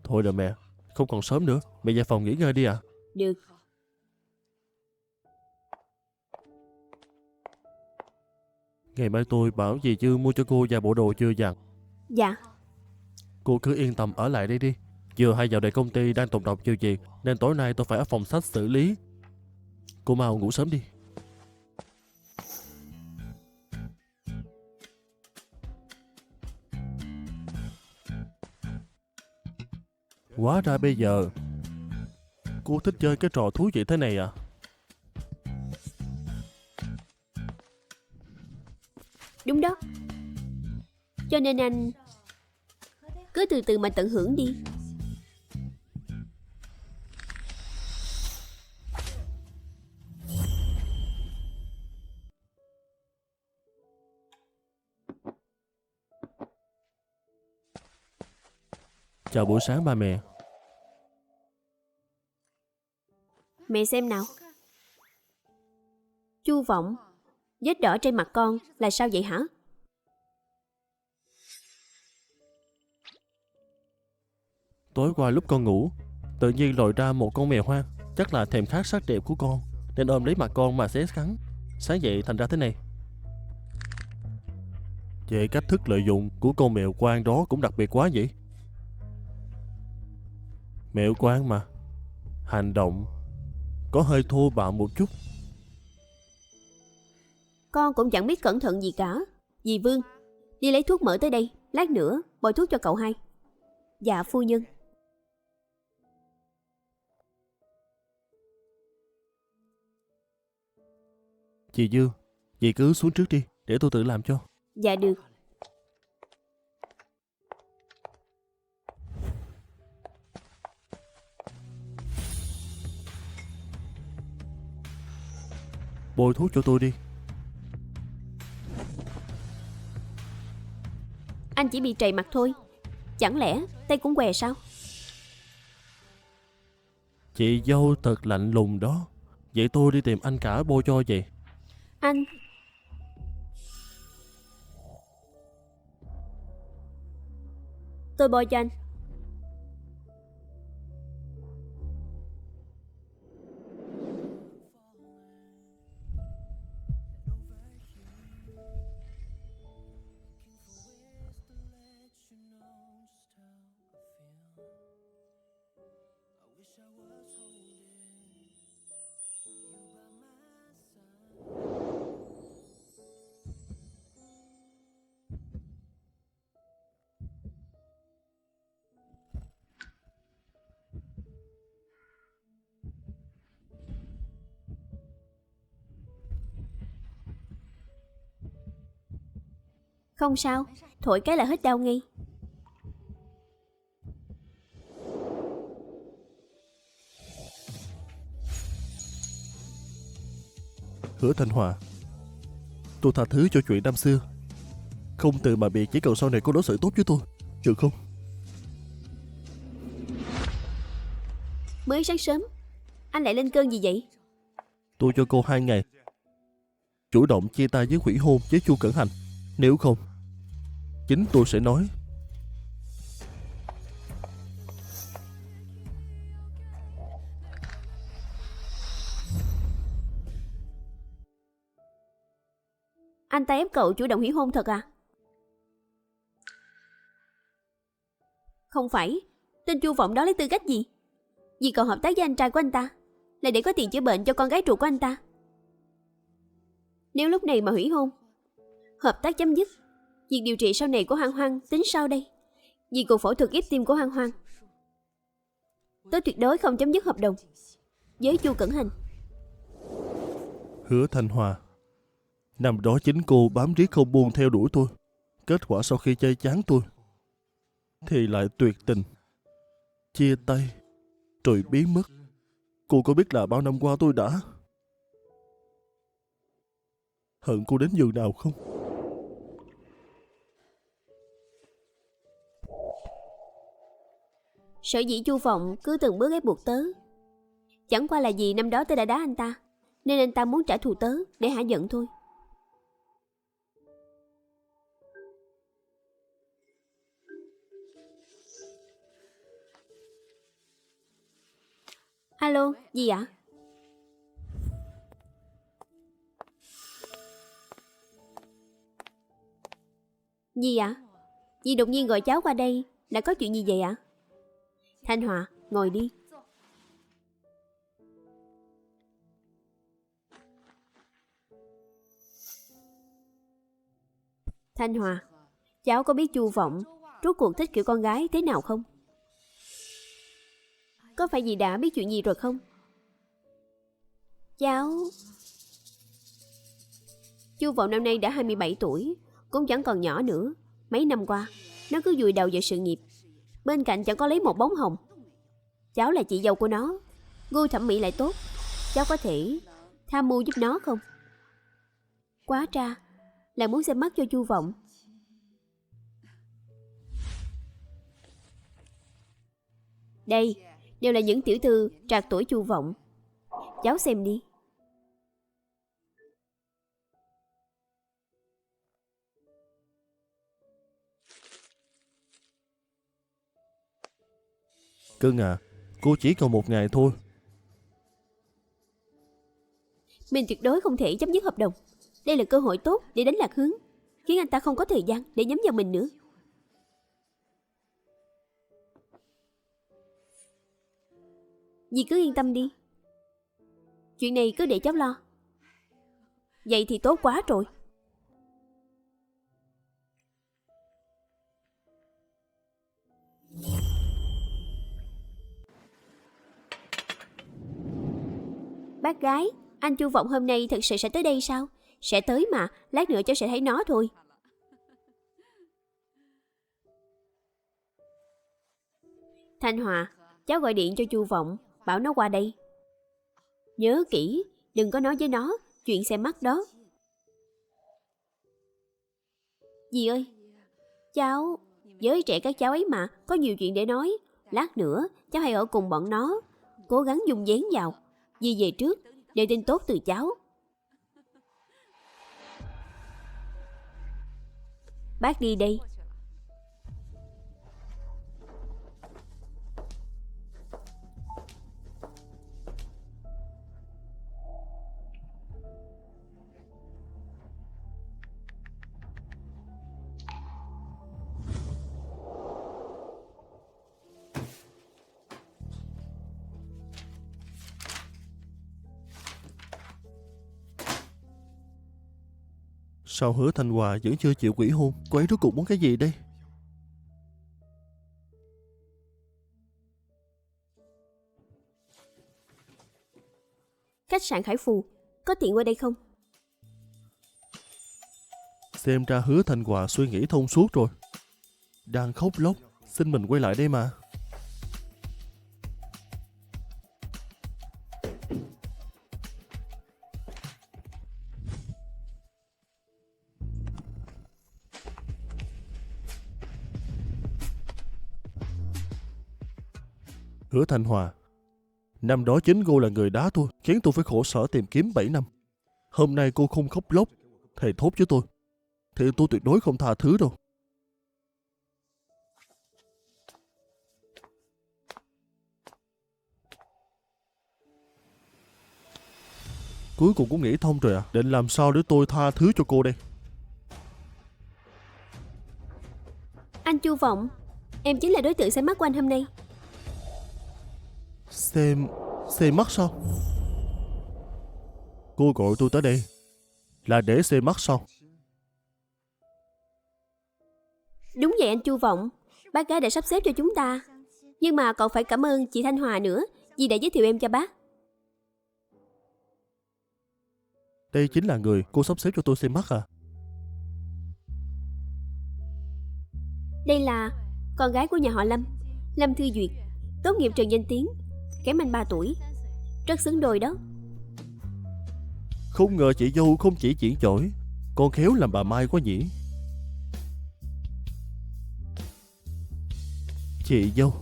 Thôi rồi mẹ, không còn sớm nữa. Mẹ về phòng nghỉ ngơi đi ạ. Được. Ngày mai tôi bảo dì Dư mua cho cô vài bộ đồ chưa dặn. Dạ. Cô cứ yên tâm ở lại đây đi. Vừa hay dạo này công ty đang tồn độc nhiều việc nên tối nay tôi phải ở phòng sách xử lý. Cô mau ngủ sớm đi. Hóa ra bây giờ cô thích chơi cái trò thú vị thế này à? Đúng đó. Cho nên anh cứ từ từ mà tận hưởng đi. Chào buổi sáng ba mẹ. Mẹ xem nào. Chu Vọng, vết đỏ trên mặt con là sao vậy hả? Tối qua lúc con ngủ, tự nhiên lòi ra một con mèo hoang. Chắc là thèm khát sắc đẹp của con nên ôm lấy mặt con mà xé cắn. Sáng dậy thành ra thế này. Vậy cách thức lợi dụng của con mèo quang đó cũng đặc biệt quá vậy. Mèo quang mà, hành động có hơi thô bạo một chút. Con cũng chẳng biết cẩn thận gì cả. Dì Vương, đi lấy thuốc mỡ tới đây. Lát nữa bôi thuốc cho cậu hai. Dạ phu nhân. Chị Dư, dì cứ xuống trước đi để tôi tự làm cho. Dạ được. Bôi thuốc cho tôi đi. Anh chỉ bị trầy mặt thôi. Chẳng lẽ tay cũng què sao? Chị dâu thật lạnh lùng đó. Vậy tôi đi tìm anh cả bôi cho vậy. Anh, tôi bôi cho anh. Không sao, thổi cái là hết đau ngay. Hứa Thanh Hòa, tôi tha thứ cho chuyện năm xưa. Không từ mà biệt, chỉ cần sau này cô đối xử tốt với tôi, được không? Mới sáng sớm, anh lại lên cơn gì vậy? Tôi cho cô 2 ngày chủ động chia tay với hủy hôn với Chu Cẩn Hành. Nếu không, chính tôi sẽ nói. Anh ta ép cậu chủ động hủy hôn thật à? Không phải, tên Chu Vọng đó lấy tư cách gì? Vì cậu hợp tác với anh trai của anh ta là để có tiền chữa bệnh cho con gái ruột của anh ta. Nếu lúc này mà hủy hôn, hợp tác chấm dứt, việc điều trị sau này của Hoang Hoang tính sau đây. Vì cuộc phẫu thuật ghép tim của Hoang Hoang, tôi tuyệt đối không chấm dứt hợp đồng với Chu Cẩn Hành. Hứa Thanh Hòa, năm đó chính cô bám riết không buông theo đuổi tôi. Kết quả sau khi chơi chán tôi thì lại tuyệt tình, chia tay, rồi biến mất. Cô có biết là bao năm qua tôi đã hận cô đến nhường nào không? Sở dĩ Chu Vọng cứ từng bước ép buộc tớ, chẳng qua là vì năm đó tớ đã đá anh ta, nên anh ta muốn trả thù tớ để hả giận thôi. Alo, gì ạ? Gì ạ? Dì đột nhiên gọi cháu qua đây, đã có chuyện gì vậy ạ? Thanh Hòa, ngồi đi. Thanh Hòa, cháu có biết Chu Vọng rốt cuộc thích kiểu con gái thế nào không? Có phải dì đã biết chuyện gì rồi không? Cháu... Chu Vọng năm nay đã 27 tuổi, cũng chẳng còn nhỏ nữa. Mấy năm qua, nó cứ vùi đầu vào sự nghiệp, bên cạnh chẳng có lấy một bóng hồng. Cháu là chị dâu của nó, gu thẩm mỹ lại tốt. Cháu có thể tham mưu giúp nó không? Quá ra là muốn xem mắt cho Chu Vọng. Đây đều là những tiểu thư trạc tuổi Chu Vọng. Cháu xem đi. Cưng à, cô chỉ còn 1 ngày thôi. Mình tuyệt đối không thể chấm dứt hợp đồng. Đây là cơ hội tốt để đánh lạc hướng, khiến anh ta không có thời gian để nhắm vào mình nữa. Dì cứ yên tâm đi, chuyện này cứ để cháu lo. Vậy thì tốt quá rồi. Bác gái, anh Chu Vọng hôm nay thật sự sẽ tới đây sao? Sẽ tới mà, lát nữa cháu sẽ thấy nó thôi. Thanh Hòa, cháu gọi điện cho Chu Vọng, bảo nó qua đây. Nhớ kỹ, đừng có nói với nó chuyện xem mắt đó. Dì ơi, cháu, giới trẻ các cháu ấy mà, có nhiều chuyện để nói. Lát nữa, cháu hãy ở cùng bọn nó. cố gắng dùng dán vào. Dì về trước, để tin tốt từ cháu. Bác đi đây. Sao Hứa Thanh Hòa vẫn chưa chịu hủy hôn? Cô ấy rốt cuộc muốn cái gì đây? Khách sạn Khải Phù, có tiện qua đây không? Xem ra Hứa Thanh Hòa suy nghĩ thông suốt rồi. Đang khóc lóc, xin mình quay lại đây mà. Hứa Thanh Hòa, năm đó chính cô là người đá tôi, khiến tôi phải khổ sở tìm kiếm 7 năm. Hôm nay cô không khóc lóc, thề thốt với tôi, thì tôi tuyệt đối không tha thứ đâu. Cuối cùng cũng nghĩ thông rồi à? Định làm sao để tôi tha thứ cho cô đây? Anh Chu Vọng, em chính là đối tượng xem mắt của anh hôm nay. Xem mắt sao? Cô gọi tôi tới đây là để xem mắt sao? Đúng vậy anh Chu Vọng, bác gái đã sắp xếp cho chúng ta. Nhưng mà cậu phải cảm ơn chị Thanh Hòa nữa, vì đã giới thiệu em cho bác. Đây chính là người cô sắp xếp cho tôi xem mắt à? Đây là con gái của nhà họ Lâm, Lâm Thư Duyệt, tốt nghiệp trường danh tiếng, kém anh 3 tuổi. Rất xứng đôi đó. Không ngờ chị dâu không chỉ diễn giỏi, còn khéo làm bà Mai quá nhỉ. Chị dâu,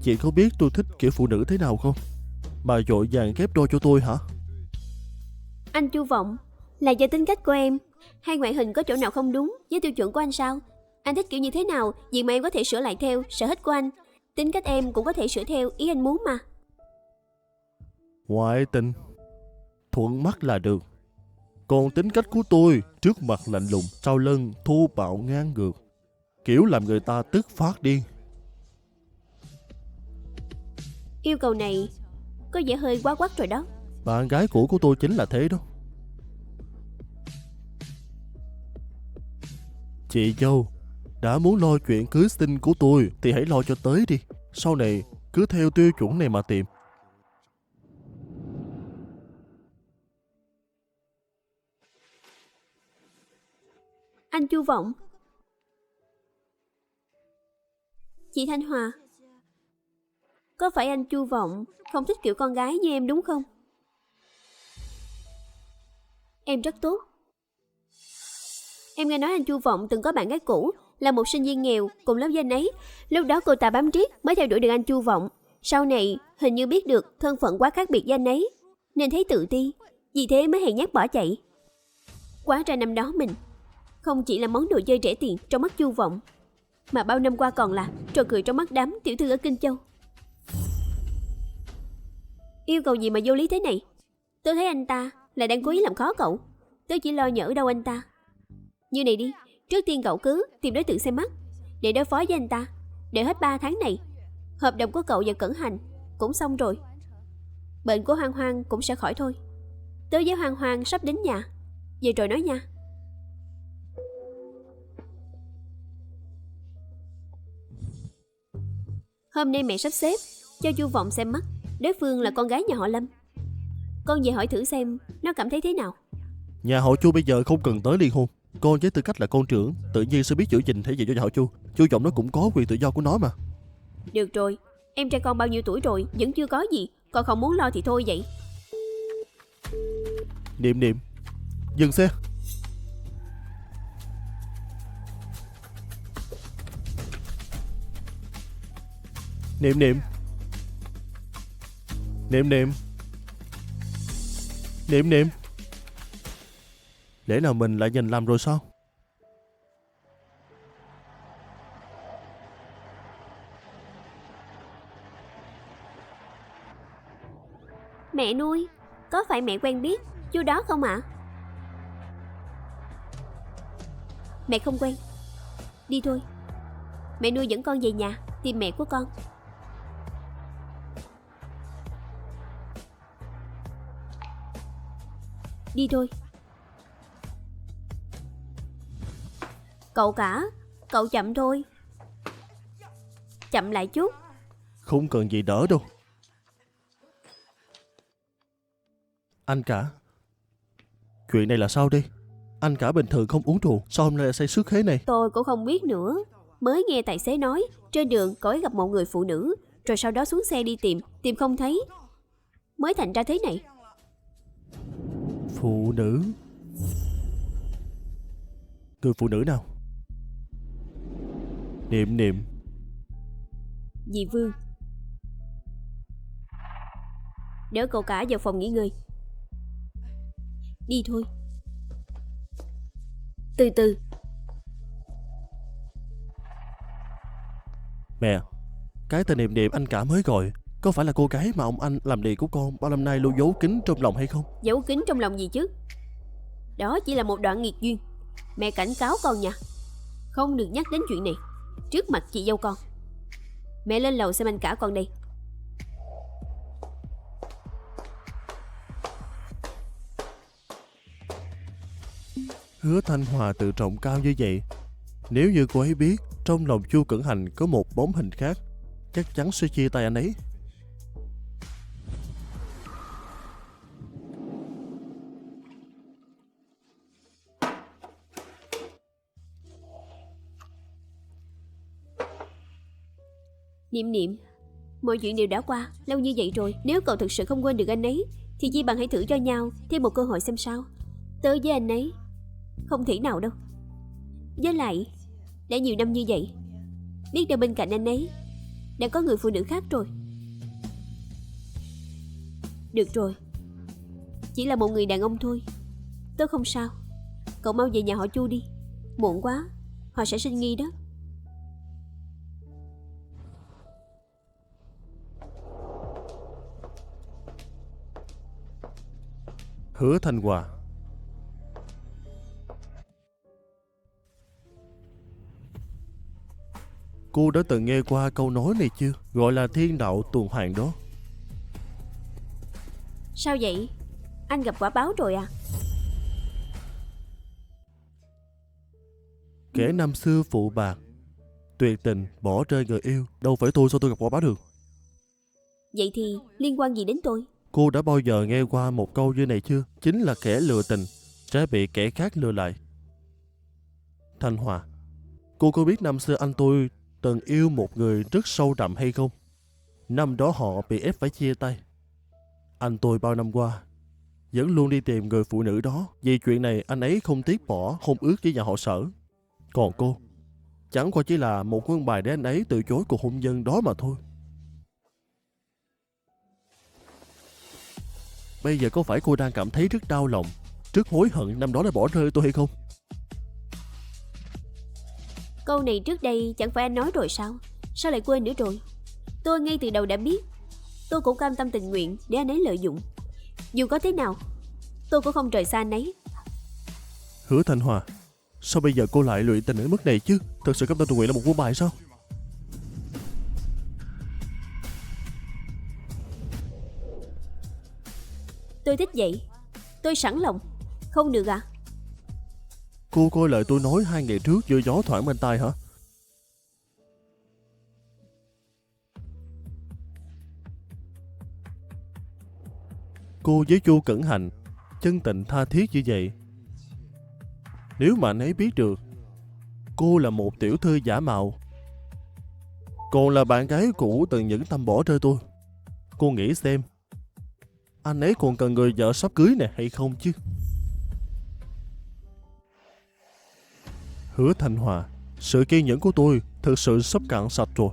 chị có biết tôi thích kiểu phụ nữ thế nào không? Bà vội vàng ghép đôi cho tôi hả? Anh Chu Vọng, là do tính cách của em hay ngoại hình có chỗ nào không đúng với tiêu chuẩn của anh sao? Anh thích kiểu như thế nào, gì mà em có thể sửa lại theo sở thích của anh. Tính cách em cũng có thể sửa theo ý anh muốn mà. Ngoại tình, thuận mắt là được. Còn tính cách của tôi, trước mặt lạnh lùng, sau lưng thô bạo ngang ngược, kiểu làm người ta tức phát điên. Yêu cầu này có vẻ hơi quá quắt rồi đó. Bạn gái cũ của tôi chính là thế đó. Chị dâu, đã muốn lo chuyện cưới xin của tôi thì hãy lo cho tới đi. Sau này cứ theo tiêu chuẩn này mà tìm. Anh Chu Vọng, chị Thanh Hòa, có phải anh Chu Vọng không thích kiểu con gái như em đúng không? Em rất tốt. Em nghe nói anh Chu Vọng từng có bạn gái cũ là một sinh viên nghèo cùng lớp với anh ấy. Lúc đó cô ta bám riết mới theo đuổi được anh Chu Vọng. Sau này hình như biết được thân phận quá khác biệt với anh ấy, nên thấy tự ti, vì thế mới hèn nhát bỏ chạy. Quá ra năm đó mình không chỉ là món đồ chơi rẻ tiền trong mắt Chu Vọng, mà bao năm qua còn là trò cười trong mắt đám tiểu thư ở Kinh Châu. Yêu cầu gì mà vô lý thế này? Tôi thấy anh ta là đang cố ý làm khó cậu. Tôi chỉ lo nhỡ đâu anh ta. Như này đi, trước tiên cậu cứ tìm đối tượng xem mắt để đối phó với anh ta. Để hết 3 tháng này, hợp đồng của cậu và Cẩn Hành cũng xong rồi. Bệnh của Hoang Hoang cũng sẽ khỏi thôi. Tôi với Hoang Hoang sắp đến nhà, về rồi nói nha. Hôm nay mẹ sắp xếp cho Chu Vọng xem mắt. Đối phương là con gái nhà họ Lâm. Con về hỏi thử xem nó cảm thấy thế nào. Nhà họ Chu bây giờ không cần tới liên hôn. Con với tư cách là con trưởng, tự nhiên sẽ biết giữ gìn thể diện cho nhà họ Chu. Chu Vọng nó cũng có quyền tự do của nó mà. Được rồi, em trai con bao nhiêu tuổi rồi vẫn chưa có gì, còn không muốn lo thì thôi vậy. Niệm Niệm, dừng xe. Niệm Niệm, Niệm Niệm. Niệm Niệm. Lẽ nào mình lại nhìn lầm rồi sao? Mẹ nuôi, có phải mẹ quen biết chú đó không ạ? Mẹ không quen. Đi thôi. Mẹ nuôi dẫn con về nhà tìm mẹ của con. Đi thôi. Cậu cả, cậu chậm thôi. Chậm lại chút. Không cần gì đỡ đâu. Anh cả, chuyện này là sao đi? Anh cả bình thường không uống rượu, sao hôm nay lại say sướt thế này? Tôi cũng không biết nữa. Mới nghe tài xế nói trên đường cậu ấy gặp một người phụ nữ, rồi sau đó xuống xe đi tìm không thấy, mới thành ra thế này. Phụ nữ? Người phụ nữ nào? Niệm Niệm. Dì Vương. Đỡ cậu cả vào phòng nghỉ ngơi. Đi thôi. Từ từ. Mẹ, cái tên Niệm Niệm anh cả mới gọi, có phải là cô gái mà ông anh làm đệ của con bao năm nay luôn giấu kín trong lòng hay không? Giấu kín trong lòng gì chứ? Đó chỉ là một đoạn nghiệt duyên. Mẹ cảnh cáo con nha, không được nhắc đến chuyện này trước mặt chị dâu con. Mẹ lên lầu xem anh cả con đây. Hứa Thanh Hòa tự trọng cao như vậy, nếu như cô ấy biết trong lòng Chu Cẩn Hành có một bóng hình khác, chắc chắn sẽ chia tay anh ấy. Niệm Niệm, mọi chuyện đều đã qua lâu như vậy rồi. Nếu cậu thực sự không quên được anh ấy thì chi bằng hãy thử cho nhau thêm một cơ hội xem sao. Tớ với anh ấy không thể nào đâu. Với lại đã nhiều năm như vậy, biết đâu bên cạnh anh ấy đã có người phụ nữ khác rồi. Được rồi, chỉ là một người đàn ông thôi. Tớ không sao. Cậu mau về nhà họ Chu đi, muộn quá họ sẽ sinh nghi đó. Hứa Thanh Hòa. Cô đã từng nghe qua câu nói này chưa? Gọi là thiên đạo tuần hoàn đó. Sao vậy? Anh gặp quả báo rồi à? Kẻ năm xưa phụ bạc, tuyệt tình bỏ rơi người yêu, đâu phải tôi, sao tôi gặp quả báo được? Vậy thì liên quan gì đến tôi? Cô đã bao giờ nghe qua một câu như này chưa? Chính là kẻ lừa tình sẽ bị kẻ khác lừa lại. Thanh Hòa, cô có biết năm xưa anh tôi từng yêu một người rất sâu đậm hay không? Năm đó họ bị ép phải chia tay. Anh tôi bao năm qua vẫn luôn đi tìm người phụ nữ đó. Vì chuyện này anh ấy không tiếc bỏ hôn ước với nhà họ Sở. Còn cô, chẳng qua chỉ là một quân bài để anh ấy từ chối cuộc hôn nhân đó mà thôi. Bây giờ có phải cô đang cảm thấy rất đau lòng, rất hối hận năm đó đã bỏ rơi tôi hay không? Câu này trước đây chẳng phải anh nói rồi sao? Sao lại quên nữa rồi? Tôi ngay từ đầu đã biết. Tôi cũng cam tâm tình nguyện để anh ấy lợi dụng. Dù có thế nào, tôi cũng không rời xa anh ấy. Hứa Thanh Hòa, sao bây giờ cô lại lụy tình đến mức này chứ? Thật sự cam tâm tình nguyện là một quân bài sao? Tôi thích vậy. Tôi sẵn lòng. Không được à? Cô coi lời tôi nói 2 ngày trước giữa gió thoảng bên tai hả? Cô với Chu Cẩn Hành chân tình tha thiết như vậy, nếu mà anh ấy biết được cô là một tiểu thư giả mạo, còn là bạn gái cũ từng nhẫn tâm bỏ rơi tôi, cô nghĩ xem anh ấy còn cần người vợ sắp cưới này hay không chứ? Hứa Thanh Hòa, sự kiên nhẫn của tôi thực sự sắp cạn sạch rồi.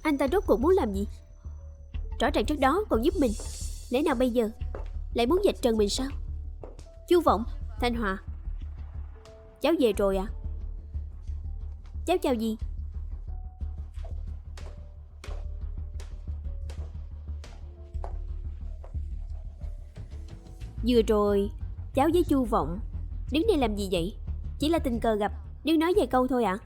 Anh ta rốt cuộc muốn làm gì? Rõ ràng trước đó còn giúp mình, lẽ nào bây giờ lại muốn vạch trần mình sao? Chu Vọng, Thanh Hòa, cháu về rồi à? Cháu chào gì? Vừa rồi cháu với Chu Vọng đứng đây làm gì vậy? Chỉ là tình cờ gặp, đứng nói vài câu thôi ạ.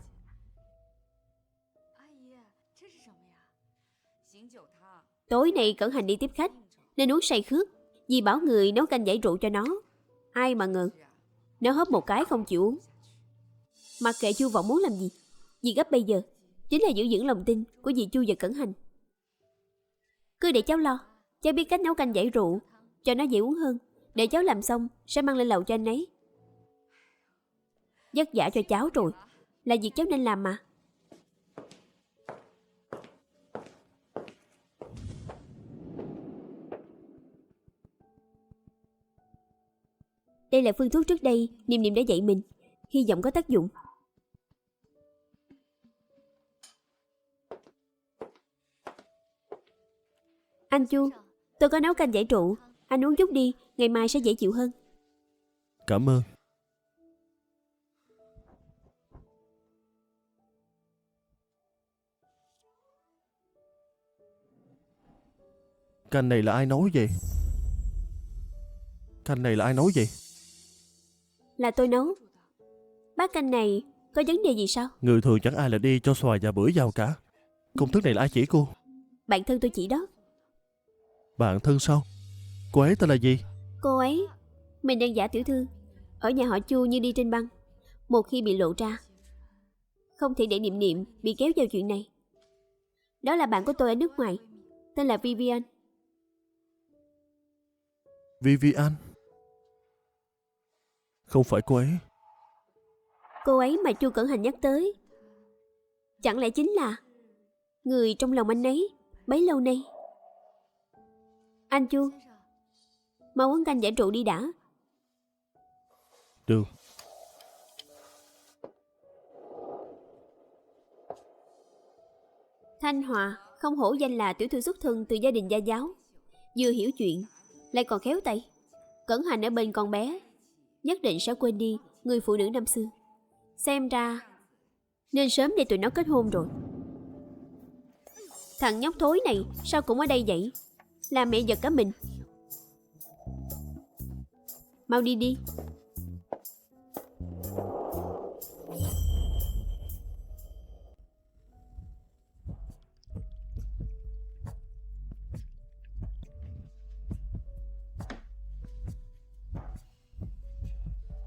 Tối nay Cẩn Hành đi tiếp khách nên uống say khước, dì bảo người nấu canh giải rượu cho nó. Ai mà ngờ nó hớp một cái không chịu uống. Mặc kệ Chu Vọng muốn làm gì, dì gấp bây giờ chính là giữ vững lòng tin của dì Chu và Cẩn Hành. Cứ để cháu lo, cháu biết cách nấu canh giải rượu cho nó dễ uống hơn. Để cháu làm xong sẽ mang lên lầu cho anh ấy. Vất vả cho cháu rồi, là việc cháu nên làm mà. Đây là phương thuốc trước đây Niệm Niệm đã dạy mình, hy vọng có tác dụng. Anh Chu, tôi có nấu canh giải rượu, anh uống chút đi, ngày mai sẽ dễ chịu hơn. Cảm ơn. Canh này là ai nấu vậy? Canh này là ai nấu vậy? Là tôi nấu. Bát canh này có vấn đề gì sao? Người thường chẳng ai là đi cho xoài và bưởi vào cả. Công thức này là ai chỉ cô? Bạn thân tôi chỉ đó. Bạn thân sao? Cô ấy tên là gì? Cô ấy, mình đang giả tiểu thư ở nhà họ Chu như đi trên băng. Một khi bị lộ ra, không thể để Niệm Niệm bị kéo vào chuyện này. Đó là bạn của tôi ở nước ngoài, tên là Vivian. Vivian? Không phải cô ấy. Cô ấy mà Chu Cẩn Hành nhắc tới, chẳng lẽ chính là người trong lòng anh ấy bấy lâu nay? Anh Chu, mau uống canh giải rượu đi đã. Được. Thanh Hòa không hổ danh là tiểu thư xuất thân từ gia đình gia giáo, vừa hiểu chuyện lại còn khéo tay. Cẩn Hành ở bên con bé nhất định sẽ quên đi người phụ nữ năm xưa. Xem ra nên sớm để tụi nó kết hôn rồi. Thằng nhóc thối này sao cũng ở đây vậy? Làm mẹ giật cả mình. Mau đi đi.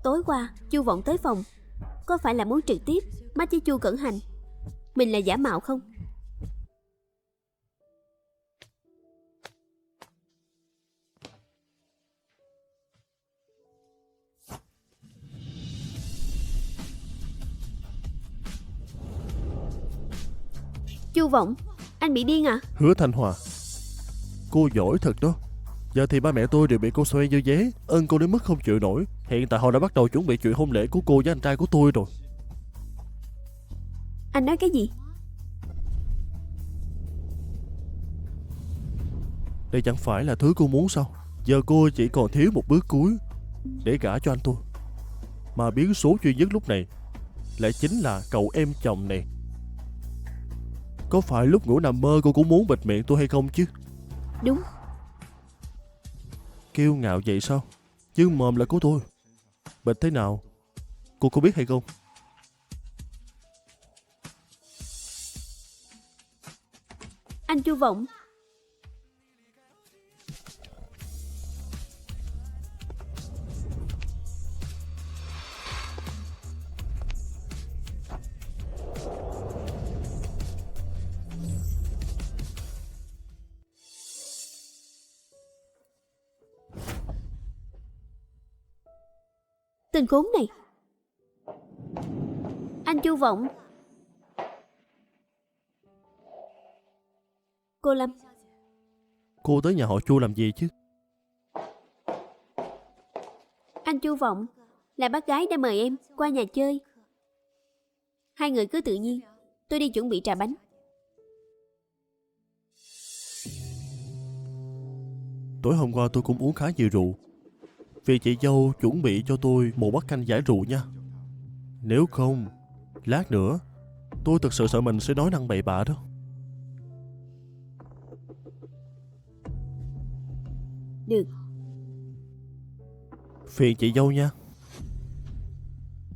Tối qua Chu Vọng tới phòng, có phải là muốn trực tiếp mắt với Chu Cẩn Hành mình là giả mạo không? Chu Vọng, anh bị điên à? Hứa Thanh Hòa, cô giỏi thật đó. Giờ thì ba mẹ tôi đều bị cô xoay như dế, ơn cô đến mức không chịu nổi. Hiện tại họ đã bắt đầu chuẩn bị chuyện hôn lễ của cô với anh trai của tôi rồi. Anh nói cái gì? Đây chẳng phải là thứ cô muốn sao? Giờ cô chỉ còn thiếu một bước cuối để gả cho anh tôi. Mà biến số duy nhất lúc này lại chính là cậu em chồng này. Có phải lúc ngủ nằm mơ cô cũng muốn bịt miệng tôi hay không chứ? Đúng. Kiêu ngạo vậy sao? Nhưng mồm là của tôi. Bịt thế nào cô có biết hay không? Anh Chu Vọng, tên khốn này. Anh Chu Vọng. Cô Lâm. Cô tới nhà họ Chu làm gì chứ? Anh Chu Vọng là bác gái đã mời em qua nhà chơi. Hai người cứ tự nhiên, tôi đi chuẩn bị trà bánh. Tối hôm qua tôi cũng uống khá nhiều rượu. Vì chị dâu chuẩn bị cho tôi một bát canh giải rượu nha. Nếu không, lát nữa tôi thật sự sợ mình sẽ nói năng bậy bạ đó. Được. Phiền chị dâu nha.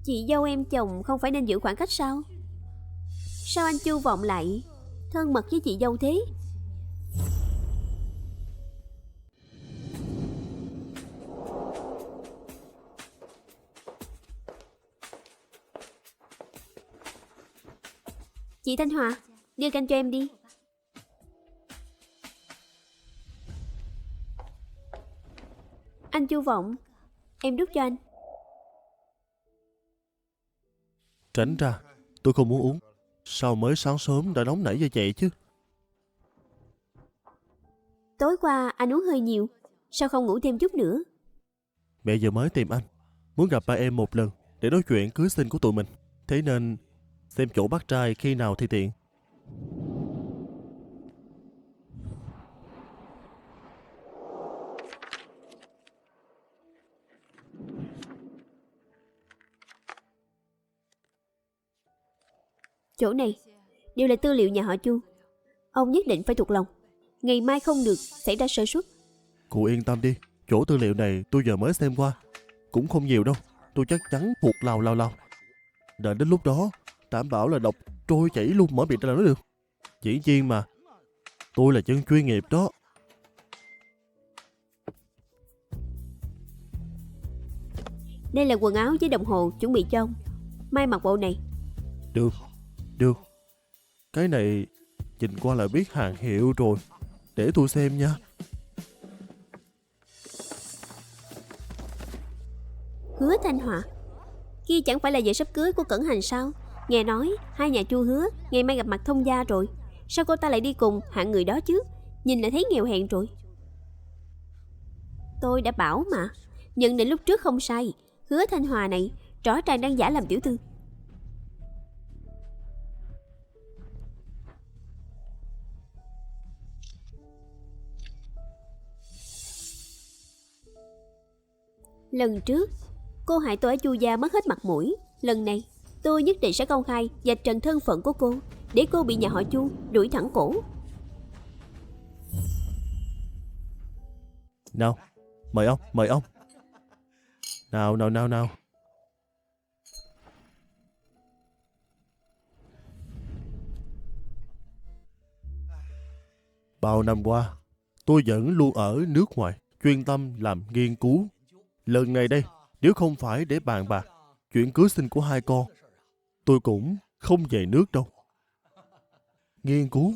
Chị dâu em chồng không phải nên giữ khoảng cách sao? Sao anh Chu Vọng lại thân mật với chị dâu thế? Chị Thanh Hòa, đưa canh cho em đi. Anh Chu Vọng, em đút cho anh. Tránh ra, tôi không muốn uống. Sao mới sáng sớm đã nóng nảy như vậy chứ? Tối qua anh uống hơi nhiều, sao không ngủ thêm chút nữa? Mẹ giờ mới tìm anh, muốn gặp ba em một lần để nói chuyện cưới xin của tụi mình. Thế nên xem chỗ bắt trai khi nào thì tiện. Chỗ này đều là tư liệu nhà họ Chu. Ông nhất định phải thuộc lòng. Ngày mai không được xảy ra sơ suất. Cô yên tâm đi, chỗ tư liệu này tôi giờ mới xem qua. Cũng không nhiều đâu, tôi chắc chắn thuộc lao. Đợi đến lúc đó, đảm bảo là đọc trôi chảy luôn mở miệng ra là nói được. Dĩ nhiên mà, tôi là dân chuyên nghiệp đó. Đây là quần áo với đồng hồ chuẩn bị cho ông. Mai mặc bộ này. Được. Cái này nhìn qua là biết hàng hiệu rồi. Để tôi xem nha. Hứa Thanh Hòa, kia chẳng phải là vợ sắp cưới của Cẩn Hành sao? Nghe nói hai nhà Chu hứa ngày mai gặp mặt thông gia rồi. Sao cô ta lại đi cùng hạng người đó chứ? Nhìn là thấy nghèo hèn rồi. Tôi đã bảo mà, nhận định lúc trước không sai. Hứa Thanh Hòa này rõ ràng đang giả làm tiểu thư. Lần trước cô hại tôi ở Chu gia mất hết mặt mũi. Lần này tôi nhất định sẽ công khai vạch trần thân phận của cô, để cô bị nhà họ Chu đuổi thẳng cổ. Nào, mời ông. Nào. Bao năm qua, tôi vẫn luôn ở nước ngoài, chuyên tâm làm nghiên cứu. Lần này đây, nếu không phải để bàn bạc chuyện cưới xin của hai con, tôi cũng không về nước đâu. Nghiên cứu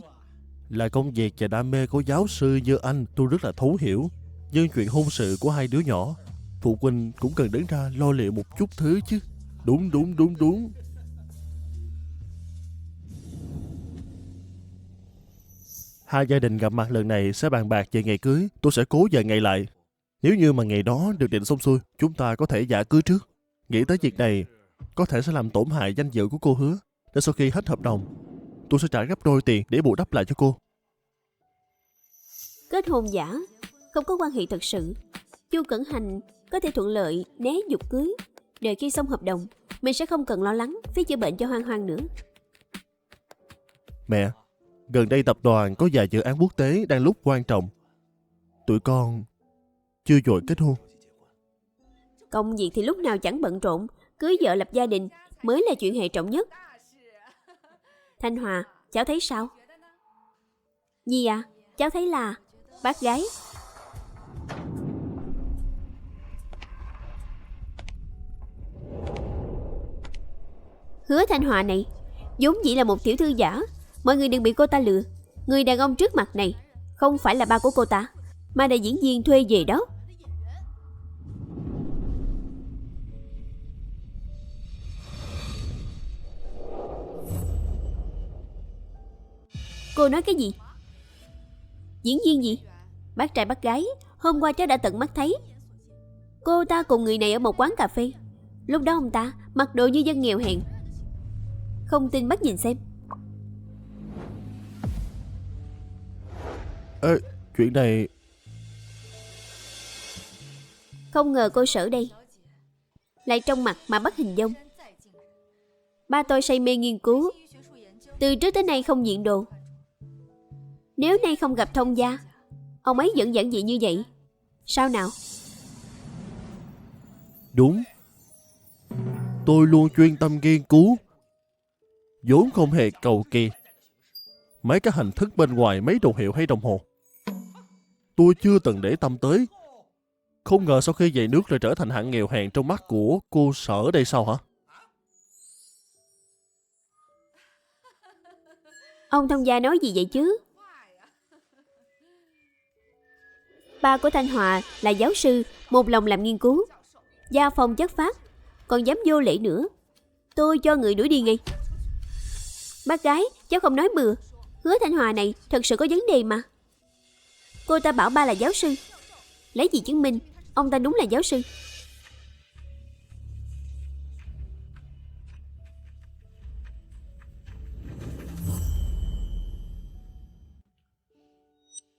là công việc và đam mê của giáo sư như anh, tôi rất là thấu hiểu. Nhưng chuyện hôn sự của hai đứa nhỏ, phụ huynh cũng cần đứng ra lo liệu một chút thứ chứ. Đúng. Hai gia đình gặp mặt lần này sẽ bàn bạc về ngày cưới. Tôi sẽ cố dời ngày lại. Nếu như mà ngày đó được định xong xuôi, chúng ta có thể giả cưới trước. Nghĩ tới việc này có thể sẽ làm tổn hại danh dự của cô Hứa. Để sau khi hết hợp đồng, tôi sẽ trả gấp đôi tiền để bù đắp lại cho cô. Kết hôn giả, không có quan hệ thật sự. Chu Cẩn Hành có thể thuận lợi né dục cưới. Đợi khi xong hợp đồng, mình sẽ không cần lo lắng phí chữa bệnh cho Hoang Hoang nữa. Mẹ, gần đây tập đoàn có vài dự án quốc tế đang lúc quan trọng. Tụi con chưa vội kết hôn. Công việc thì lúc nào chẳng bận rộn, cưới vợ lập gia đình mới là chuyện hệ trọng nhất. Thanh Hòa, cháu thấy sao? Nhi à, cháu thấy là bác gái. Hứa Thanh Hòa này vốn dĩ là một tiểu thư giả. Mọi người đừng bị cô ta lừa. Người đàn ông trước mặt này không phải là ba của cô ta, mà là diễn viên thuê về đó. Cô nói cái gì? Diễn viên gì? Bác trai bác gái, hôm qua cháu đã tận mắt thấy. Cô ta cùng người này ở một quán cà phê. Lúc đó ông ta mặc đồ như dân nghèo hèn. Không tin bác nhìn xem. Ê, chuyện này... Không ngờ cô Sở đây lại trong mặt mà bắt hình dong. Ba tôi say mê nghiên cứu, từ trước tới nay không nhiễm đồ. Nếu nay không gặp thông gia, ông ấy vẫn giản dị như vậy, sao nào? Đúng, tôi luôn chuyên tâm nghiên cứu, vốn không hề cầu kỳ mấy cái hình thức bên ngoài mấy đồ hiệu hay đồng hồ. Tôi chưa từng để tâm tới. Không ngờ sau khi về nước lại trở thành hạng nghèo hèn trong mắt của cô Sở đây sao hả? Ông thông gia nói gì vậy chứ? Ba của Thanh Hòa là giáo sư, một lòng làm nghiên cứu, gia phong chất phác, còn dám vô lễ nữa. Tôi cho người đuổi đi ngay. Bác gái, cháu không nói bừa. Hứa Thanh Hòa này thật sự có vấn đề mà. Cô ta bảo ba là giáo sư, lấy gì chứng minh ông ta đúng là giáo sư?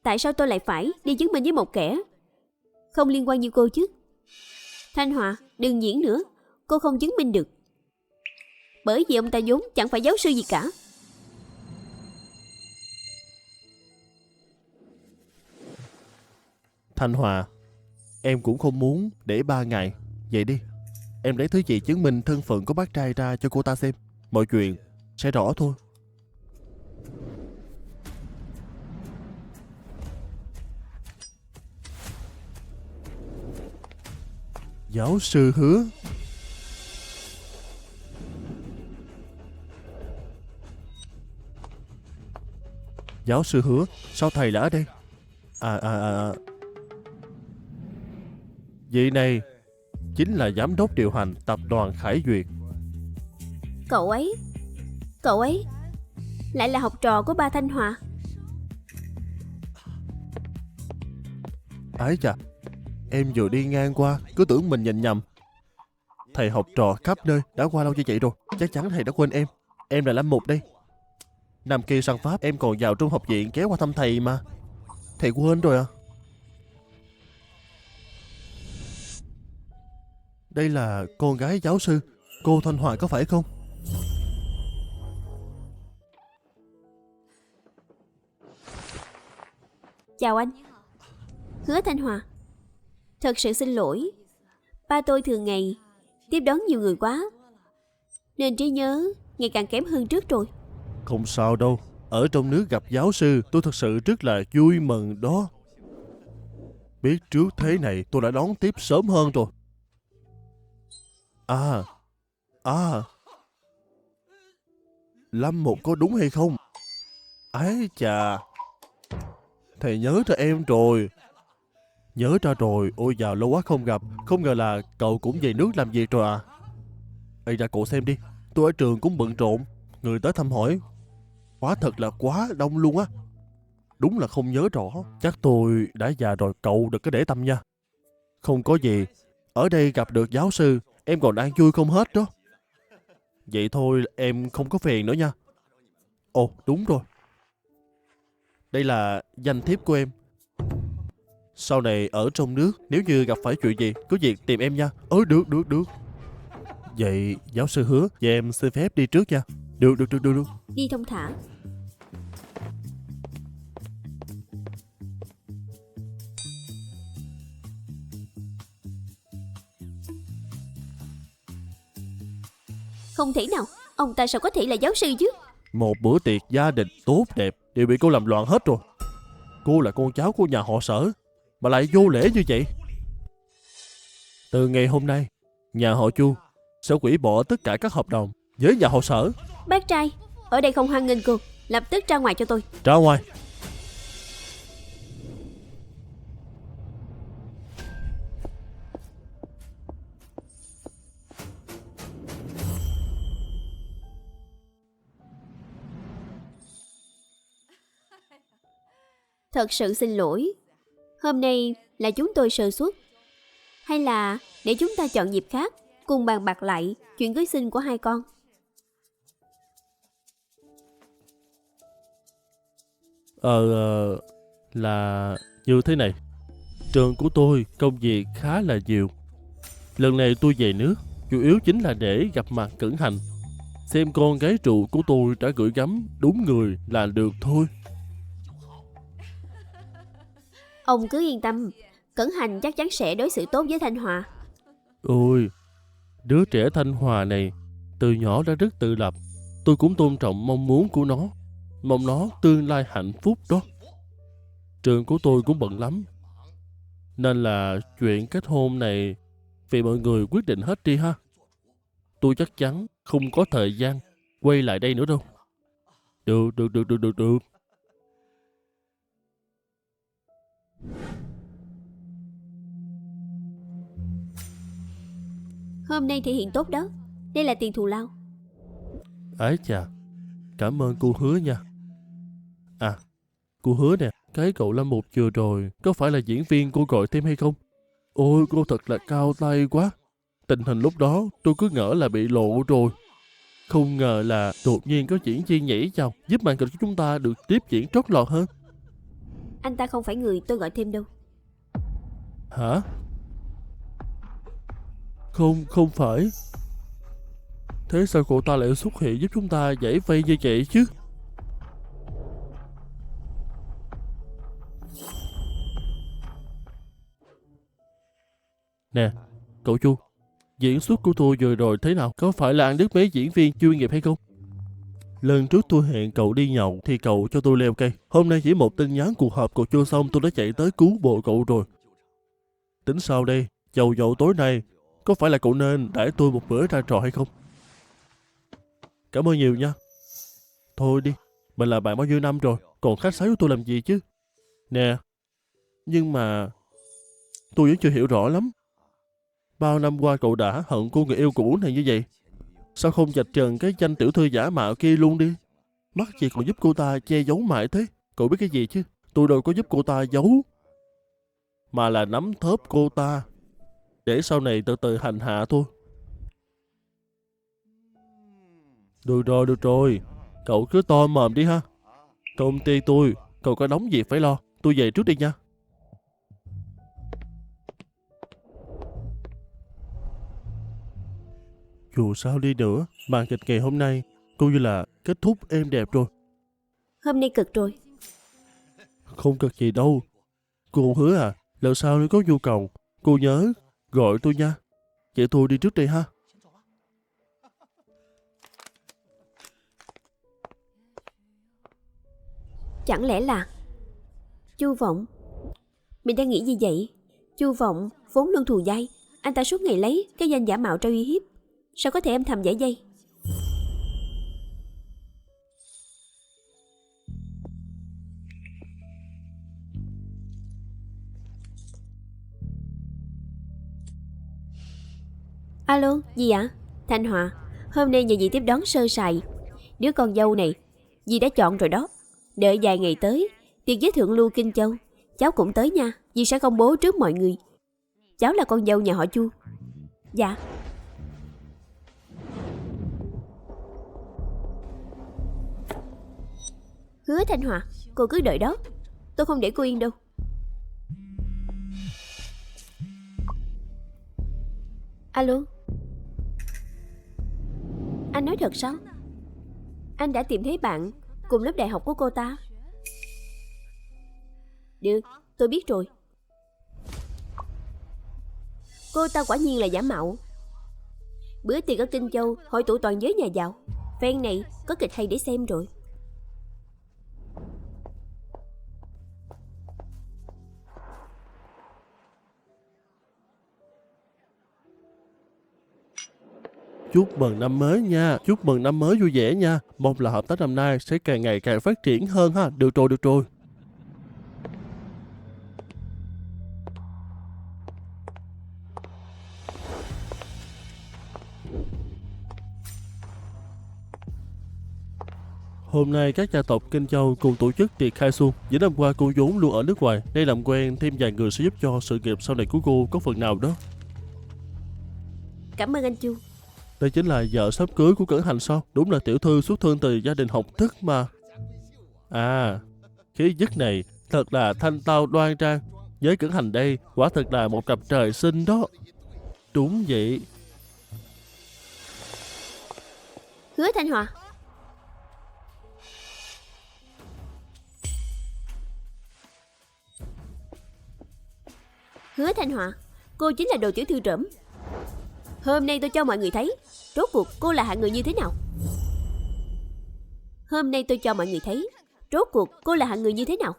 Tại sao tôi lại phải đi chứng minh với một kẻ không liên quan như cô chứ? Thanh Hòa, đừng diễn nữa. Cô không chứng minh được, bởi vì ông ta vốn chẳng phải giáo sư gì cả. Thanh Hòa, em cũng không muốn để 3 ngày. Vậy đi, em lấy thứ gì chứng minh thân phận của bác trai ra cho cô ta xem. Mọi chuyện sẽ rõ thôi. Giáo sư Hứa. Giáo sư Hứa, sao thầy đã ở đây? Vị này chính là giám đốc điều hành tập đoàn Khải Duyệt. Cậu ấy lại là học trò của ba Thanh Hòa. Ái chà, em vừa đi ngang qua, cứ tưởng mình nhìn nhầm. Thầy học trò khắp nơi, đã qua lâu như vậy rồi. Chắc chắn thầy đã quên em. Em là Lâm Mục đây. Năm kia sang Pháp em còn vào trong học viện ghé qua thăm thầy mà. Thầy quên rồi à? Đây là con gái giáo sư, cô Thanh Hòa có phải không? Chào anh. Hứa Thanh Hòa, thật sự xin lỗi. Ba tôi thường ngày tiếp đón nhiều người quá, nên trí nhớ ngày càng kém hơn trước rồi. Không sao đâu. Ở trong nước gặp giáo sư, tôi thật sự rất là vui mừng đó. Biết trước thế này tôi đã đón tiếp sớm hơn rồi. Lâm Mục có đúng hay không? Ái chà, thầy nhớ ra em rồi. Nhớ ra rồi, ôi dào lâu quá không gặp. Không ngờ là cậu cũng về nước làm việc rồi à? Ây ra cậu xem đi, tôi ở trường cũng bận rộn, người tới thăm hỏi quá thật là quá đông luôn á. Đúng là không nhớ rõ. Chắc tôi đã già rồi, cậu đừng có để tâm nha. Không có gì, ở đây gặp được giáo sư em còn đang vui không hết đó. Vậy thôi em không có phiền nữa nha. Ồ đúng rồi, đây là danh thiếp của em. Sau này ở trong nước nếu như gặp phải chuyện gì cứ việc tìm em nha. Được. Vậy giáo sư Hứa, vậy em xin phép đi trước nha. Được. Đi thông thả. Không thể nào, ông ta sao có thể là giáo sư chứ? Một bữa tiệc gia đình tốt đẹp đều bị cô làm loạn hết rồi. Cô là con cháu của nhà họ Sở mà lại vô lễ như vậy. Từ ngày hôm nay, nhà họ Chu sẽ hủy bỏ tất cả các hợp đồng với nhà họ Sở. Bác trai, ở đây không hoan nghênh cô, lập tức ra ngoài cho tôi. Ra ngoài. Thật sự xin lỗi. Hôm nay là chúng tôi sơ suất. Hay là để chúng ta chọn dịp khác, cùng bàn bạc lại chuyện cưới xin của hai con. Là như thế này. Trường của tôi công việc khá là nhiều. Lần này tôi về nước chủ yếu chính là để gặp mặt Cẩn Hành, xem con gái trụ của tôi đã gửi gắm đúng người là được thôi. Ông cứ yên tâm, Cẩn Hành chắc chắn sẽ đối xử tốt với Thanh Hòa. Ôi, đứa trẻ Thanh Hòa này từ nhỏ đã rất tự lập. Tôi cũng tôn trọng mong muốn của nó, mong nó tương lai hạnh phúc đó. Trường của tôi cũng bận lắm, nên là chuyện kết hôn này vì mọi người quyết định hết đi ha. Tôi chắc chắn không có thời gian quay lại đây nữa đâu. Được. Hôm nay thể hiện tốt đó. Đây là tiền thù lao. Ái chà, cảm ơn cô Hứa nha. À, cô Hứa nè, cái cậu Lâm Mục vừa rồi có phải là diễn viên cô gọi thêm hay không? Ôi, cô thật là cao tay quá. Tình hình lúc đó tôi cứ ngỡ là bị lộ rồi. Không ngờ là đột nhiên có diễn viên nhảy vào giúp màn kịch của chúng ta được tiếp diễn trót lọt hơn. Anh ta không phải người tôi gọi thêm đâu. Hả? Không phải. Thế sao cậu ta lại xuất hiện giúp chúng ta giải vây như vậy chứ? Nè, cậu Chu, diễn xuất của tôi vừa rồi thế nào? Có phải là ăn đứt mấy diễn viên chuyên nghiệp hay không? Lần trước tôi hẹn cậu đi nhậu thì cậu cho tôi leo cây. Hôm nay chỉ một tin nhắn cuộc họp cậu chưa xong tôi đã chạy tới cứu bộ cậu rồi. Tính sao đây? Chầu dậu tối nay có phải là cậu nên đãi tôi một bữa ra trò hay không? Cảm ơn nhiều nha. Thôi đi, mình là bạn bao nhiêu năm rồi, còn khách sáo với tôi làm gì chứ? Nè, nhưng mà tôi vẫn chưa hiểu rõ lắm. Bao năm qua cậu đã hận cô người yêu cũ này như vậy, sao không vạch trần cái danh tiểu thư giả mạo kia luôn đi? Mắc gì còn giúp cô ta che giấu mãi thế? Cậu biết cái gì chứ? Tôi đâu có giúp cô ta giấu, mà là nắm thóp cô ta để sau này từ từ hành hạ thôi. Được rồi, cậu cứ to mồm đi ha. Công ty tôi, cậu có đóng việc phải lo. Tôi về trước đi nha. Dù sao đi nữa, màn kịch ngày hôm nay coi như là kết thúc êm đẹp rồi. Hôm nay cực rồi. Không cực gì đâu. Cô Hứa à, lần sau nếu có nhu cầu, cô nhớ gọi tôi nha. Vậy tôi đi trước đây ha. Chẳng lẽ là Chu Vọng? Mình đang nghĩ gì vậy? Chu Vọng vốn luôn thù dai, anh ta suốt ngày lấy cái danh giả mạo ra uy hiếp, sao có thể âm thầm giải dây? Alo, gì ạ? Thanh Hòa, hôm nay nhà dì tiếp đón sơ sài. Đứa con dâu này dì đã chọn rồi đó. Đợi vài ngày tới tiệc giới thượng lưu Kinh Châu, cháu cũng tới nha. Dì sẽ công bố trước mọi người. Cháu là con dâu nhà họ Chu. Dạ. Hứa Thanh Hòa, cô cứ đợi đó, tôi không để cô yên đâu. Alo. Anh nói thật sao? Anh đã tìm thấy bạn cùng lớp đại học của cô ta? Được, tôi biết rồi. Cô ta quả nhiên là giả mạo. Bữa tiệc ở Kinh Châu hội tụ toàn giới nhà giàu. Phen này có kịch hay để xem rồi. Chúc mừng năm mới nha, chúc mừng năm mới vui vẻ nha. Mong là hợp tác năm nay sẽ càng ngày càng phát triển hơn ha. Được rồi. Hôm nay các gia tộc Kinh Châu cùng tổ chức tiệc khai xuân. Những năm qua cô vốn luôn ở nước ngoài, đây làm quen thêm vài người sẽ giúp cho sự nghiệp sau này của cô có phần nào đó. Cảm ơn anh Chu. Đây chính là vợ sắp cưới của Cẩn Hành sao? Đúng là tiểu thư xuất thân từ gia đình học thức mà. À, khí chất này thật là thanh tao đoan trang, Với Cẩn Hành đây, quả thật là một cặp trời sinh đó. Đúng vậy. Hứa Thanh Hòa. Hứa Thanh Hòa, cô chính là đồ tiểu thư trộm. Hôm nay tôi cho mọi người thấy rốt cuộc cô là hạng người như thế nào. Hôm nay tôi cho mọi người thấy rốt cuộc cô là hạng người như thế nào.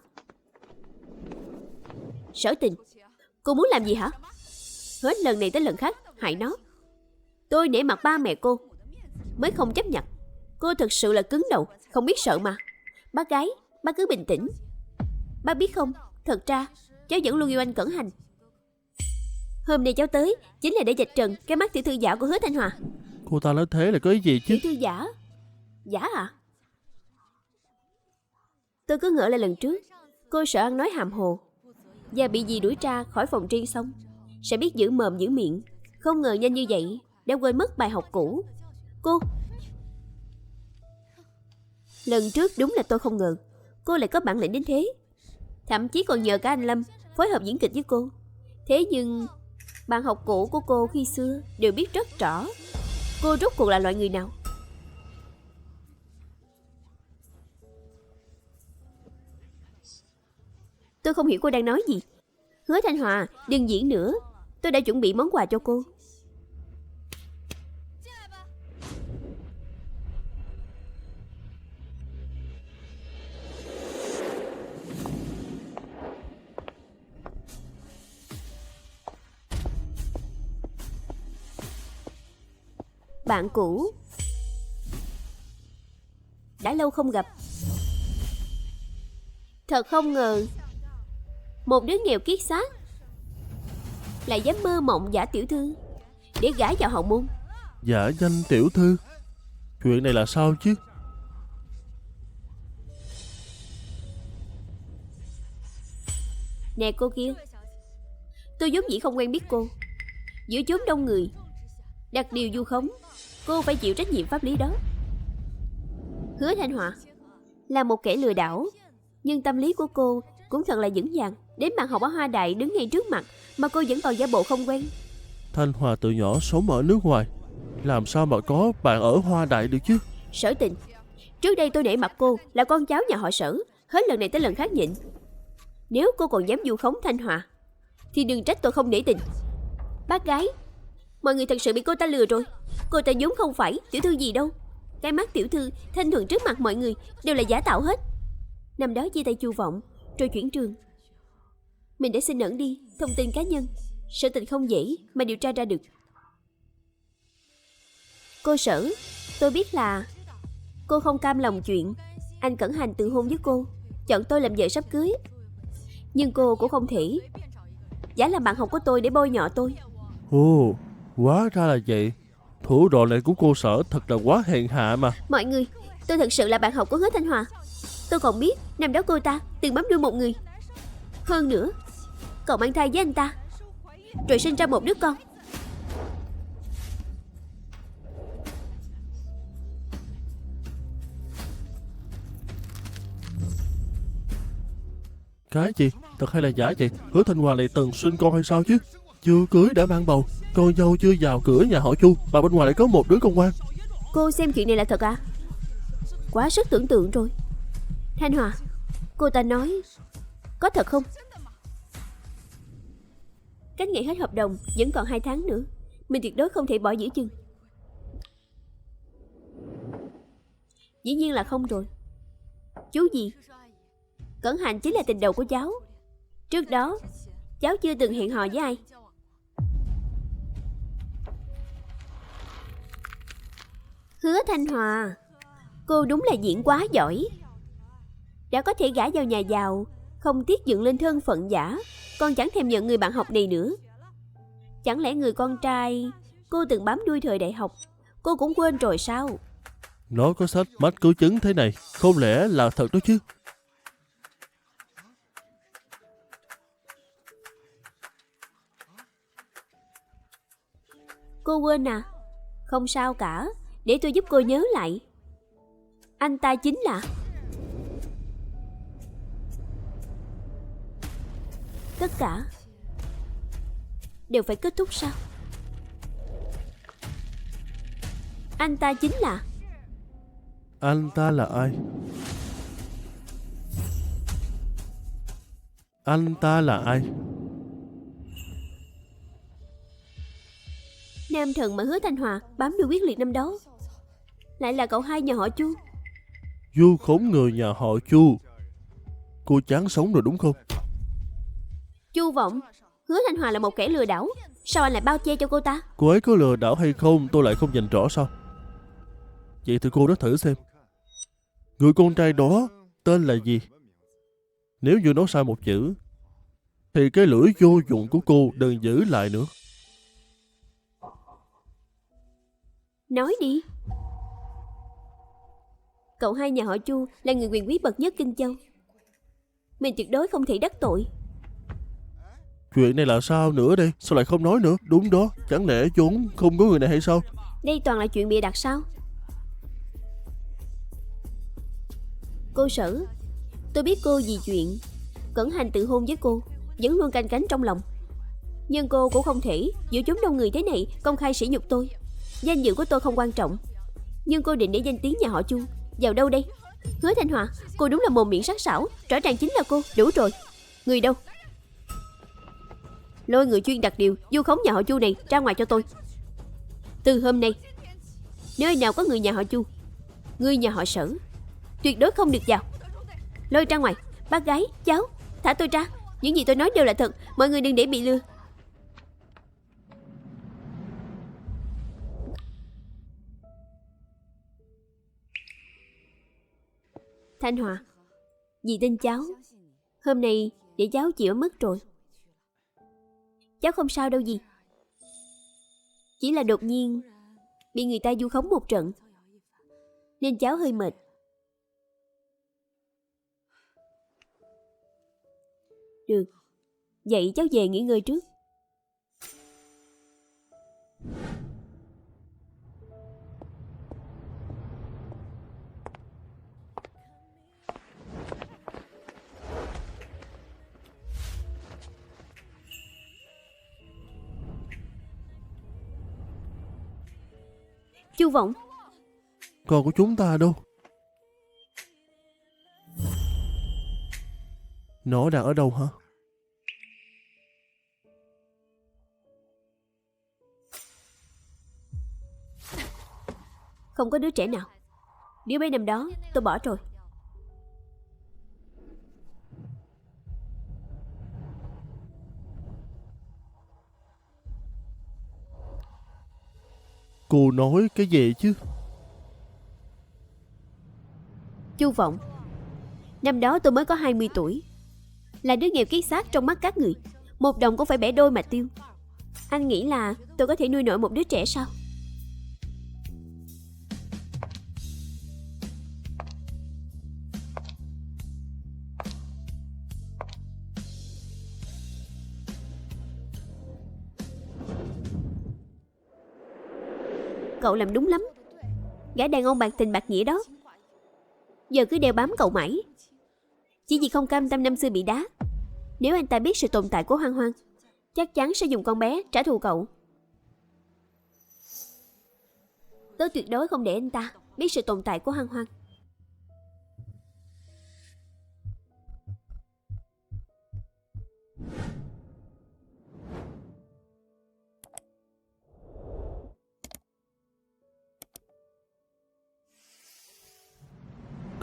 Sở Tình, cô muốn làm gì hả? Hết lần này tới lần khác hại nó. Tôi nể mặt ba mẹ cô mới không chấp nhận. Cô thực sự là cứng đầu, không biết sợ mà. Bác gái, bác cứ bình tĩnh. Bác biết không, thật ra cháu vẫn luôn yêu anh Cẩn Hành. Hôm nay cháu tới chính là để vạch trần cái mắt tiểu thư giả của Hứa Thanh Hòa. Cô ta nói thế là có ý gì chứ? Tiểu thư giả? Giả à? Tôi cứ ngỡ là lần trước cô sợ ăn nói hàm hồ và bị dì đuổi ra khỏi phòng riêng xong sẽ biết giữ mồm giữ miệng. Không ngờ nhanh như vậy đã quên mất bài học cũ. Cô, lần trước đúng là tôi không ngờ cô lại có bản lĩnh đến thế. Thậm chí còn nhờ cả anh Lâm phối hợp diễn kịch với cô. Thế nhưng bạn học cũ của cô khi xưa đều biết rất rõ cô rốt cuộc là loại người nào. Tôi không hiểu cô đang nói gì. Hứa Thanh Hòa, đừng diễn nữa. Tôi đã chuẩn bị món quà cho cô. Bạn cũ. Đã lâu không gặp. Thật không ngờ một đứa nghèo kiết xác lại dám mơ mộng giả tiểu thư để gả vào hậu môn. Giả danh tiểu thư? Chuyện này là sao chứ? Nè cô kia, tôi vốn dĩ không quen biết cô. Giữa chốn đông người đặt điều vu khống, cô phải chịu trách nhiệm pháp lý đó. Hứa Thanh Hòa là một kẻ lừa đảo, nhưng tâm lý của cô cũng thật là vững vàng. Đến bạn học ở Hoa Đại đứng ngay trước mặt mà cô vẫn còn giả bộ không quen. Thanh Hòa từ nhỏ sống ở nước ngoài, làm sao mà có bạn ở Hoa Đại được chứ? Sở Tình, trước đây tôi nể mặt cô là con cháu nhà họ Sở, hết lần này tới lần khác nhịn. Nếu cô còn dám vu khống Thanh Hòa thì đừng trách tôi không nể tình. Bác gái, mọi người thật sự bị cô ta lừa rồi. Cô ta vốn không phải tiểu thư gì đâu. Cái mắt tiểu thư thanh thuần trước mặt mọi người đều là giả tạo hết. Năm đó chia tay Chu Vọng rồi chuyển trường. Mình đã xin ẩn đi thông tin cá nhân. Sở Tình không dễ mà điều tra ra được. Cô Sở, tôi biết là cô không cam lòng chuyện anh Cẩn Hành tự hôn với cô, chọn tôi làm vợ sắp cưới. Nhưng cô cũng không thể giả làm bạn học của tôi để bôi nhọ tôi. Ồ, hóa ra là vậy. Thủ đoạn này của cô Sở thật là quá hèn hạ mà. Mọi người, tôi thật sự là bạn học của Hứa Thanh Hòa. Tôi còn biết năm đó cô ta từng bám đuôi một người. Hơn nữa cậu mang thai với anh ta rồi sinh ra một đứa con. Cái gì? Thật hay là giả vậy? Hứa Thanh Hòa lại từng sinh con hay sao chứ? Chưa cưới đã mang bầu, con dâu chưa vào cửa nhà họ Chu mà bên ngoài lại có một đứa con quan. Cô xem chuyện này là thật à? Quá sức tưởng tượng rồi. Thanh Hòa, cô ta nói có thật không? Cách ngày hết hợp đồng vẫn còn 2 tháng nữa. Mình tuyệt đối không thể bỏ giữa chừng. Dĩ nhiên là không rồi. Chú gì? Cẩn Hành chính là tình đầu của cháu. Trước đó cháu chưa từng hẹn hò với ai. Hứa Thanh Hòa, cô đúng là diễn quá giỏi. Đã có thể gả vào nhà giàu, không tiếc dựng lên thân phận giả, còn chẳng thèm nhận người bạn học này nữa. Chẳng lẽ người con trai cô từng bám đuôi thời đại học cô cũng quên rồi sao? Nó có sách mắt cứu chứng thế này, không lẽ là thật đó chứ? Cô quên à? Không sao cả, để tôi giúp cô nhớ lại. Anh ta chính là Tất cả đều phải kết thúc sao? Anh ta chính là... Anh ta là ai? Anh ta là ai? Nam thần mà Hứa Thanh Hòa bám đuôi quyết liệt năm đó lại là cậu hai nhà họ Chu. Vu khống người nhà họ Chu. Cô chán sống rồi đúng không? Chu Vọng, Hứa Thanh Hòa là một kẻ lừa đảo, sao anh lại bao che cho cô ta? Cô ấy có lừa đảo hay không tôi lại không nhìn rõ sao? Vậy thì cô nói thử xem. Người con trai đó tên là gì? Nếu như nói sai một chữ thì cái lưỡi vô dụng của cô đừng giữ lại nữa. Nói đi. Cậu hai nhà họ Chu là người quyền quý bậc nhất Kinh Châu, mình tuyệt đối không thể đắc tội. Chuyện này là sao nữa đây? Sao lại không nói nữa? Đúng đó, chẳng lẽ vốn không có người này hay sao? Đây toàn là chuyện bịa đặt sao? Cô Sở, tôi biết cô vì chuyện Cẩn Hành tự hôn với cô vẫn luôn canh cánh trong lòng, nhưng cô cũng không thể giữa chúng đông người thế này công khai sỉ nhục tôi. Danh dự của tôi không quan trọng, nhưng cô định để danh tiếng nhà họ Chu vào đâu đây? Hứa Thanh Hòa, cô đúng là mồm miệng sắc sảo, rõ ràng chính là cô. Đủ rồi. Người đâu? Lôi người chuyên đặt điều vu khống nhà họ Chu này ra ngoài cho tôi. Từ hôm nay, nơi nào có người nhà họ Chu, người nhà họ Sở tuyệt đối không được vào. Lôi ra ngoài. Bác gái, cháu, thả tôi ra. Những gì tôi nói đều là thật, mọi người đừng để bị lừa. Thanh Hòa, dì tin cháu. Hôm nay để cháu chịu mất rồi. Cháu không sao đâu dì. Chỉ là đột nhiên bị người ta vu khống một trận nên cháu hơi mệt. Được, vậy cháu về nghỉ ngơi trước. Chu Vọng, Con của chúng ta đâu? Nó đang ở đâu hả? không có đứa trẻ nào. Đứa bé năm đó tôi bỏ rồi. Cô nói cái gì chứ? Chu Vọng, năm đó tôi mới có 20 tuổi, là đứa nghèo kiết xác trong mắt các người. Một đồng cũng phải bẻ đôi mà tiêu. Anh nghĩ là tôi có thể nuôi nổi một đứa trẻ sao? Cậu làm đúng lắm. Gã đàn ông bạc tình bạc nghĩa đó giờ cứ đeo bám cậu mãi, chỉ vì không cam tâm năm xưa bị đá. Nếu anh ta biết sự tồn tại của Hoang Hoang, chắc chắn sẽ dùng con bé trả thù cậu. Tớ tuyệt đối không để anh ta biết sự tồn tại của Hoang Hoang.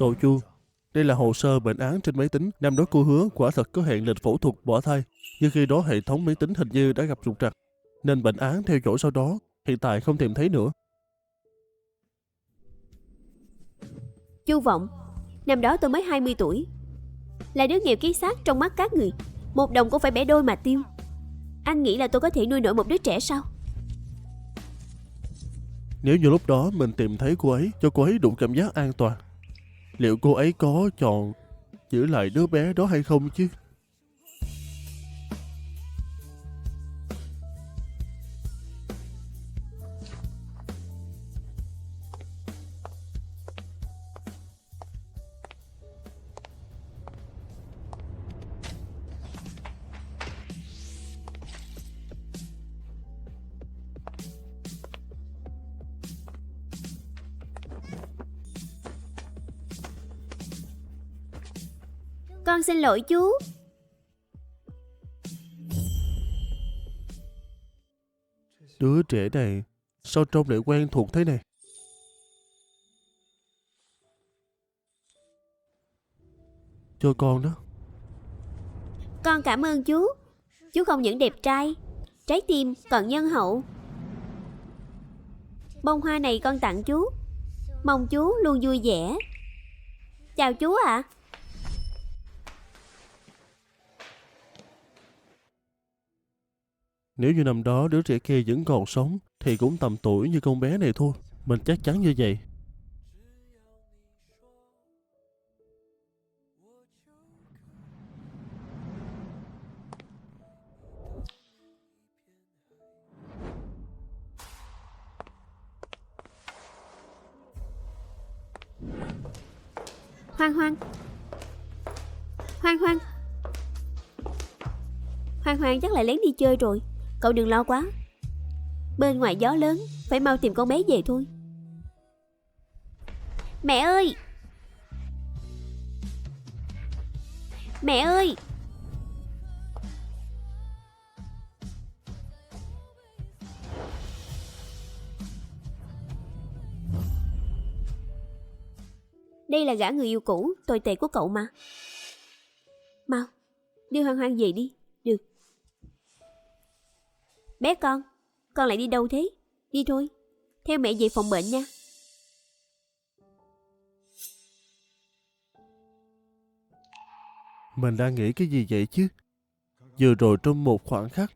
Cậu Chu, đây là hồ sơ bệnh án trên máy tính. Năm đó cô hứa quả thật có hẹn lịch phẫu thuật bỏ thai, nhưng khi đó hệ thống máy tính hình như đã gặp trục trặc, nên bệnh án theo dõi sau đó hiện tại không tìm thấy nữa. Chu Vọng, năm đó tôi mới 20 tuổi, là đứa nghèo kiết xác trong mắt các người. Một đồng cũng phải bẻ đôi mà tiêu. Anh nghĩ là tôi có thể nuôi nổi một đứa trẻ sao? Nếu như lúc đó mình tìm thấy cô ấy, cho cô ấy đủ cảm giác an toàn, liệu cô ấy có chọn giữ lại đứa bé đó hay không chứ? Con xin lỗi chú. Đứa trẻ này sao trông lại quen thuộc thế này? Cho con đó. Con cảm ơn chú. Chú không những đẹp trai, trái tim còn nhân hậu. Bông hoa này con tặng chú, mong chú luôn vui vẻ. Chào chú ạ. Nếu như năm đó đứa trẻ kia vẫn còn sống thì cũng tầm tuổi như con bé này thôi. Mình chắc chắn như vậy. Hoan Hoan. Hoan Hoan. Hoan Hoan chắc lại lén đi chơi rồi. Cậu đừng lo quá. Bên ngoài gió lớn, phải mau tìm con bé về thôi. Mẹ ơi! Mẹ ơi! Đây là gã người yêu cũ tồi tệ của cậu mà. Mau, đưa Hoan Hoan về đi. Được. Bé con lại đi đâu thế? Đi thôi, theo mẹ về phòng bệnh nha. Mình đang nghĩ cái gì vậy chứ? Vừa rồi trong một khoảnh khắc,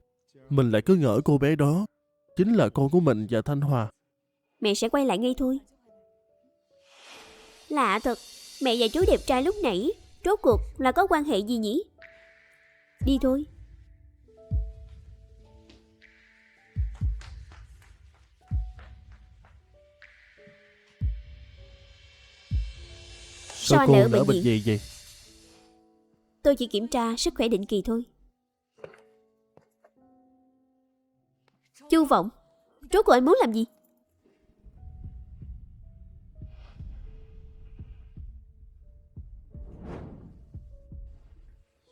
mình lại cứ ngỡ cô bé đó chính là con của mình và Thanh Hòa. Mẹ sẽ quay lại ngay thôi. Lạ thật, mẹ và chú đẹp trai lúc nãy rốt cuộc là có quan hệ gì nhỉ? Đi thôi. Sao anh cô lại ở nỡ bệnh bệnh viện? gì vậy? Tôi chỉ kiểm tra sức khỏe định kỳ thôi. Chu Vọng, rốt cuộc anh muốn làm gì?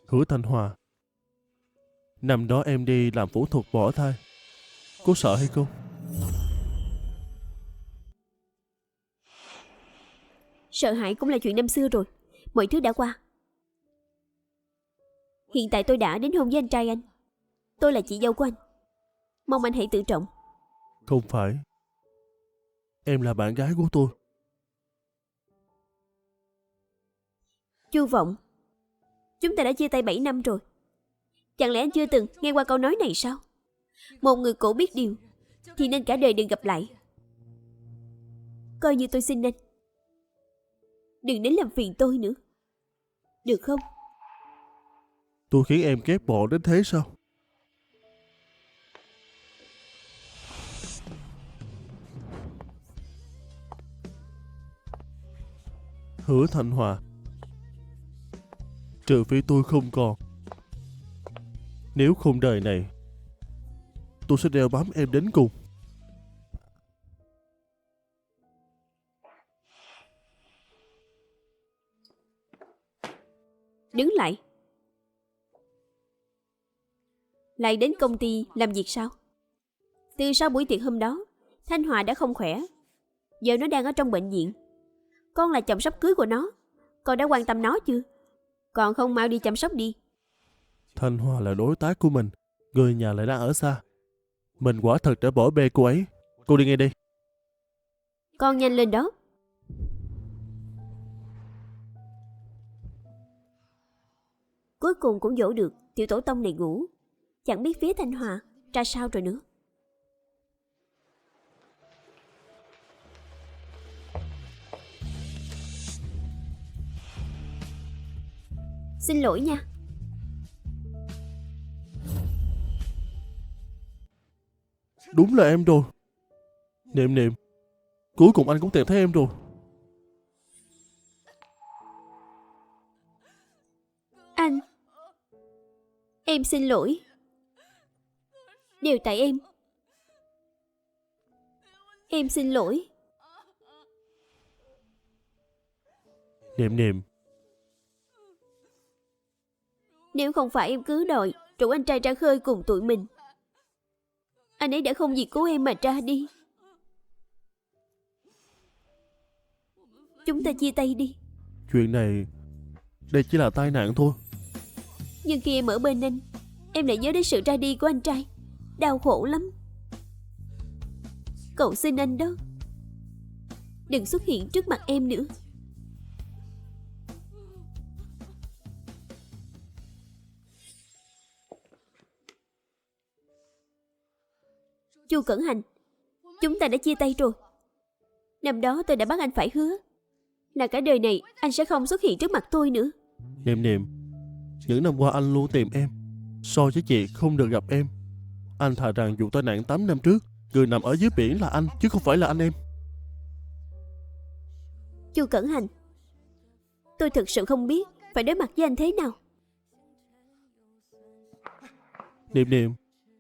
Hứa Thanh Hòa, năm đó em đi làm phẫu thuật bỏ thai. Cô sợ hay không? Sợ hãi cũng là chuyện năm xưa rồi. Mọi thứ đã qua. Hiện tại tôi đã đến hôn với anh trai anh. Tôi là chị dâu của anh. Mong anh hãy tự trọng. Không phải. Em là bạn gái của tôi. Chu Vọng, chúng ta đã chia tay 7 năm rồi. Chẳng lẽ anh chưa từng nghe qua câu nói này sao? Một người cũ biết điều thì nên cả đời đừng gặp lại. Coi như tôi xin anh, đừng đến làm phiền tôi nữa, được không? Tôi khiến em ghét bỏ đến thế sao? Hứa Thanh Hòa, trừ phi tôi không còn. Nếu không đời này, tôi sẽ đeo bám em đến cùng. Đứng lại. Lại đến công ty làm việc sao? Từ sau buổi tiệc hôm đó, Thanh Hòa đã không khỏe. Giờ nó đang ở trong bệnh viện. Con là chồng sắp cưới của nó, con đã quan tâm nó chưa? Còn không mau đi chăm sóc đi. Thanh Hòa là đối tác của mình, người nhà lại đang ở xa. Mình quả thật đã bỏ bê cô ấy. Cô đi ngay đi. Con nhanh lên đó. Cuối cùng cũng dỗ được tiểu tổ tông này ngủ. Chẳng biết phía Thanh Hòa ra sao rồi nữa. Xin lỗi nha. Đúng là em rồi. Niệm Niệm, cuối cùng anh cũng tìm thấy em rồi. Anh, em xin lỗi. Đều tại em. Em xin lỗi. Niệm Niệm, Nếu không phải em cứ đòi rủ anh trai ra khơi cùng tụi mình, anh ấy đã không vì cứu em mà ra đi. Chúng ta chia tay đi. Chuyện này, đây chỉ là tai nạn thôi. Nhưng khi em ở bên anh, em lại nhớ đến sự ra đi của anh trai. Đau khổ lắm. Cậu xin anh đó, đừng xuất hiện trước mặt em nữa. Chu Cẩn Hành, chúng ta đã chia tay rồi. Năm đó tôi đã bắt anh phải hứa là cả đời này anh sẽ không xuất hiện trước mặt tôi nữa. Niệm Niệm, những năm qua anh luôn tìm em. So với chị không được gặp em, anh thà rằng vụ tai nạn 8 năm trước, người nằm ở dưới biển là anh chứ không phải là anh em. Chu Cẩn Hành, tôi thực sự không biết phải đối mặt với anh thế nào. Niệm Niệm,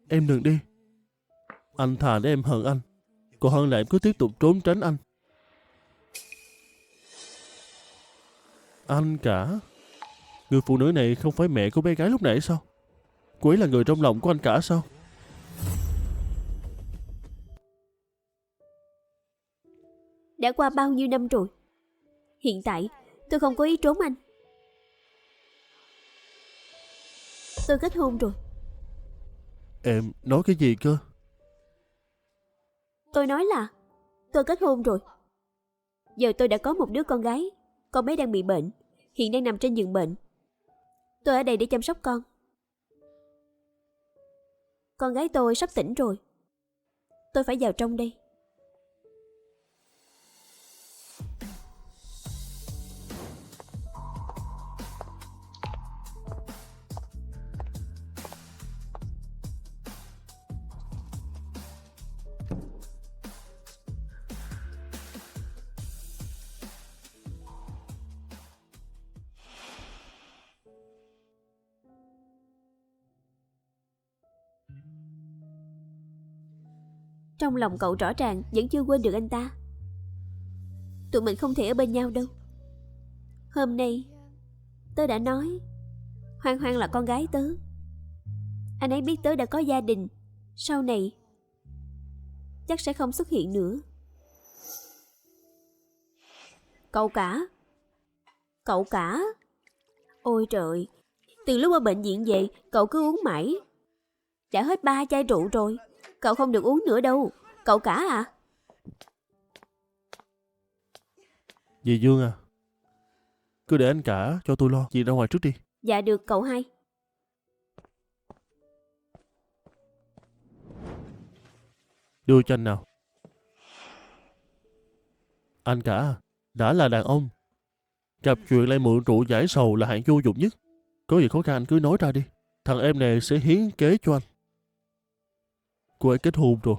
em đừng đi. Anh thà để em hận anh, còn hơn là em cứ tiếp tục trốn tránh anh. Anh cả, người phụ nữ này không phải mẹ của bé gái lúc nãy sao? Cô ấy là người trong lòng của anh cả sao? Đã qua bao nhiêu năm rồi. Hiện tại tôi không có ý trốn anh. Tôi kết hôn rồi. Em nói cái gì cơ? Tôi nói là tôi kết hôn rồi. Giờ tôi đã có một đứa con gái. Con bé đang bị bệnh, hiện đang nằm trên giường bệnh. Tôi ở đây để chăm sóc con. Con gái tôi sắp tỉnh rồi. Tôi phải vào trong đây. Trong lòng cậu rõ ràng vẫn chưa quên được anh ta. Tụi mình không thể ở bên nhau đâu. Hôm nay tớ đã nói Hoang Hoang là con gái tớ. Anh ấy biết tớ đã có gia đình, sau này chắc sẽ không xuất hiện nữa. Cậu cả. Cậu cả. Ôi trời, từ lúc ở bệnh viện về cậu cứ uống mãi. Đã hết 3 chai rượu rồi. Cậu không được uống nữa đâu. Cậu cả à? Dì Dương à, cứ để anh cả cho tôi lo. Dì ra ngoài trước đi. Dạ được cậu hai. Đưa cho anh nào. Anh cả à, đã là đàn ông, gặp chuyện lại mượn rượu giải sầu là hạng vô dụng nhất. Có gì khó khăn anh cứ nói ra đi. Thằng em này sẽ hiến kế cho anh. Cô ấy kết hôn rồi,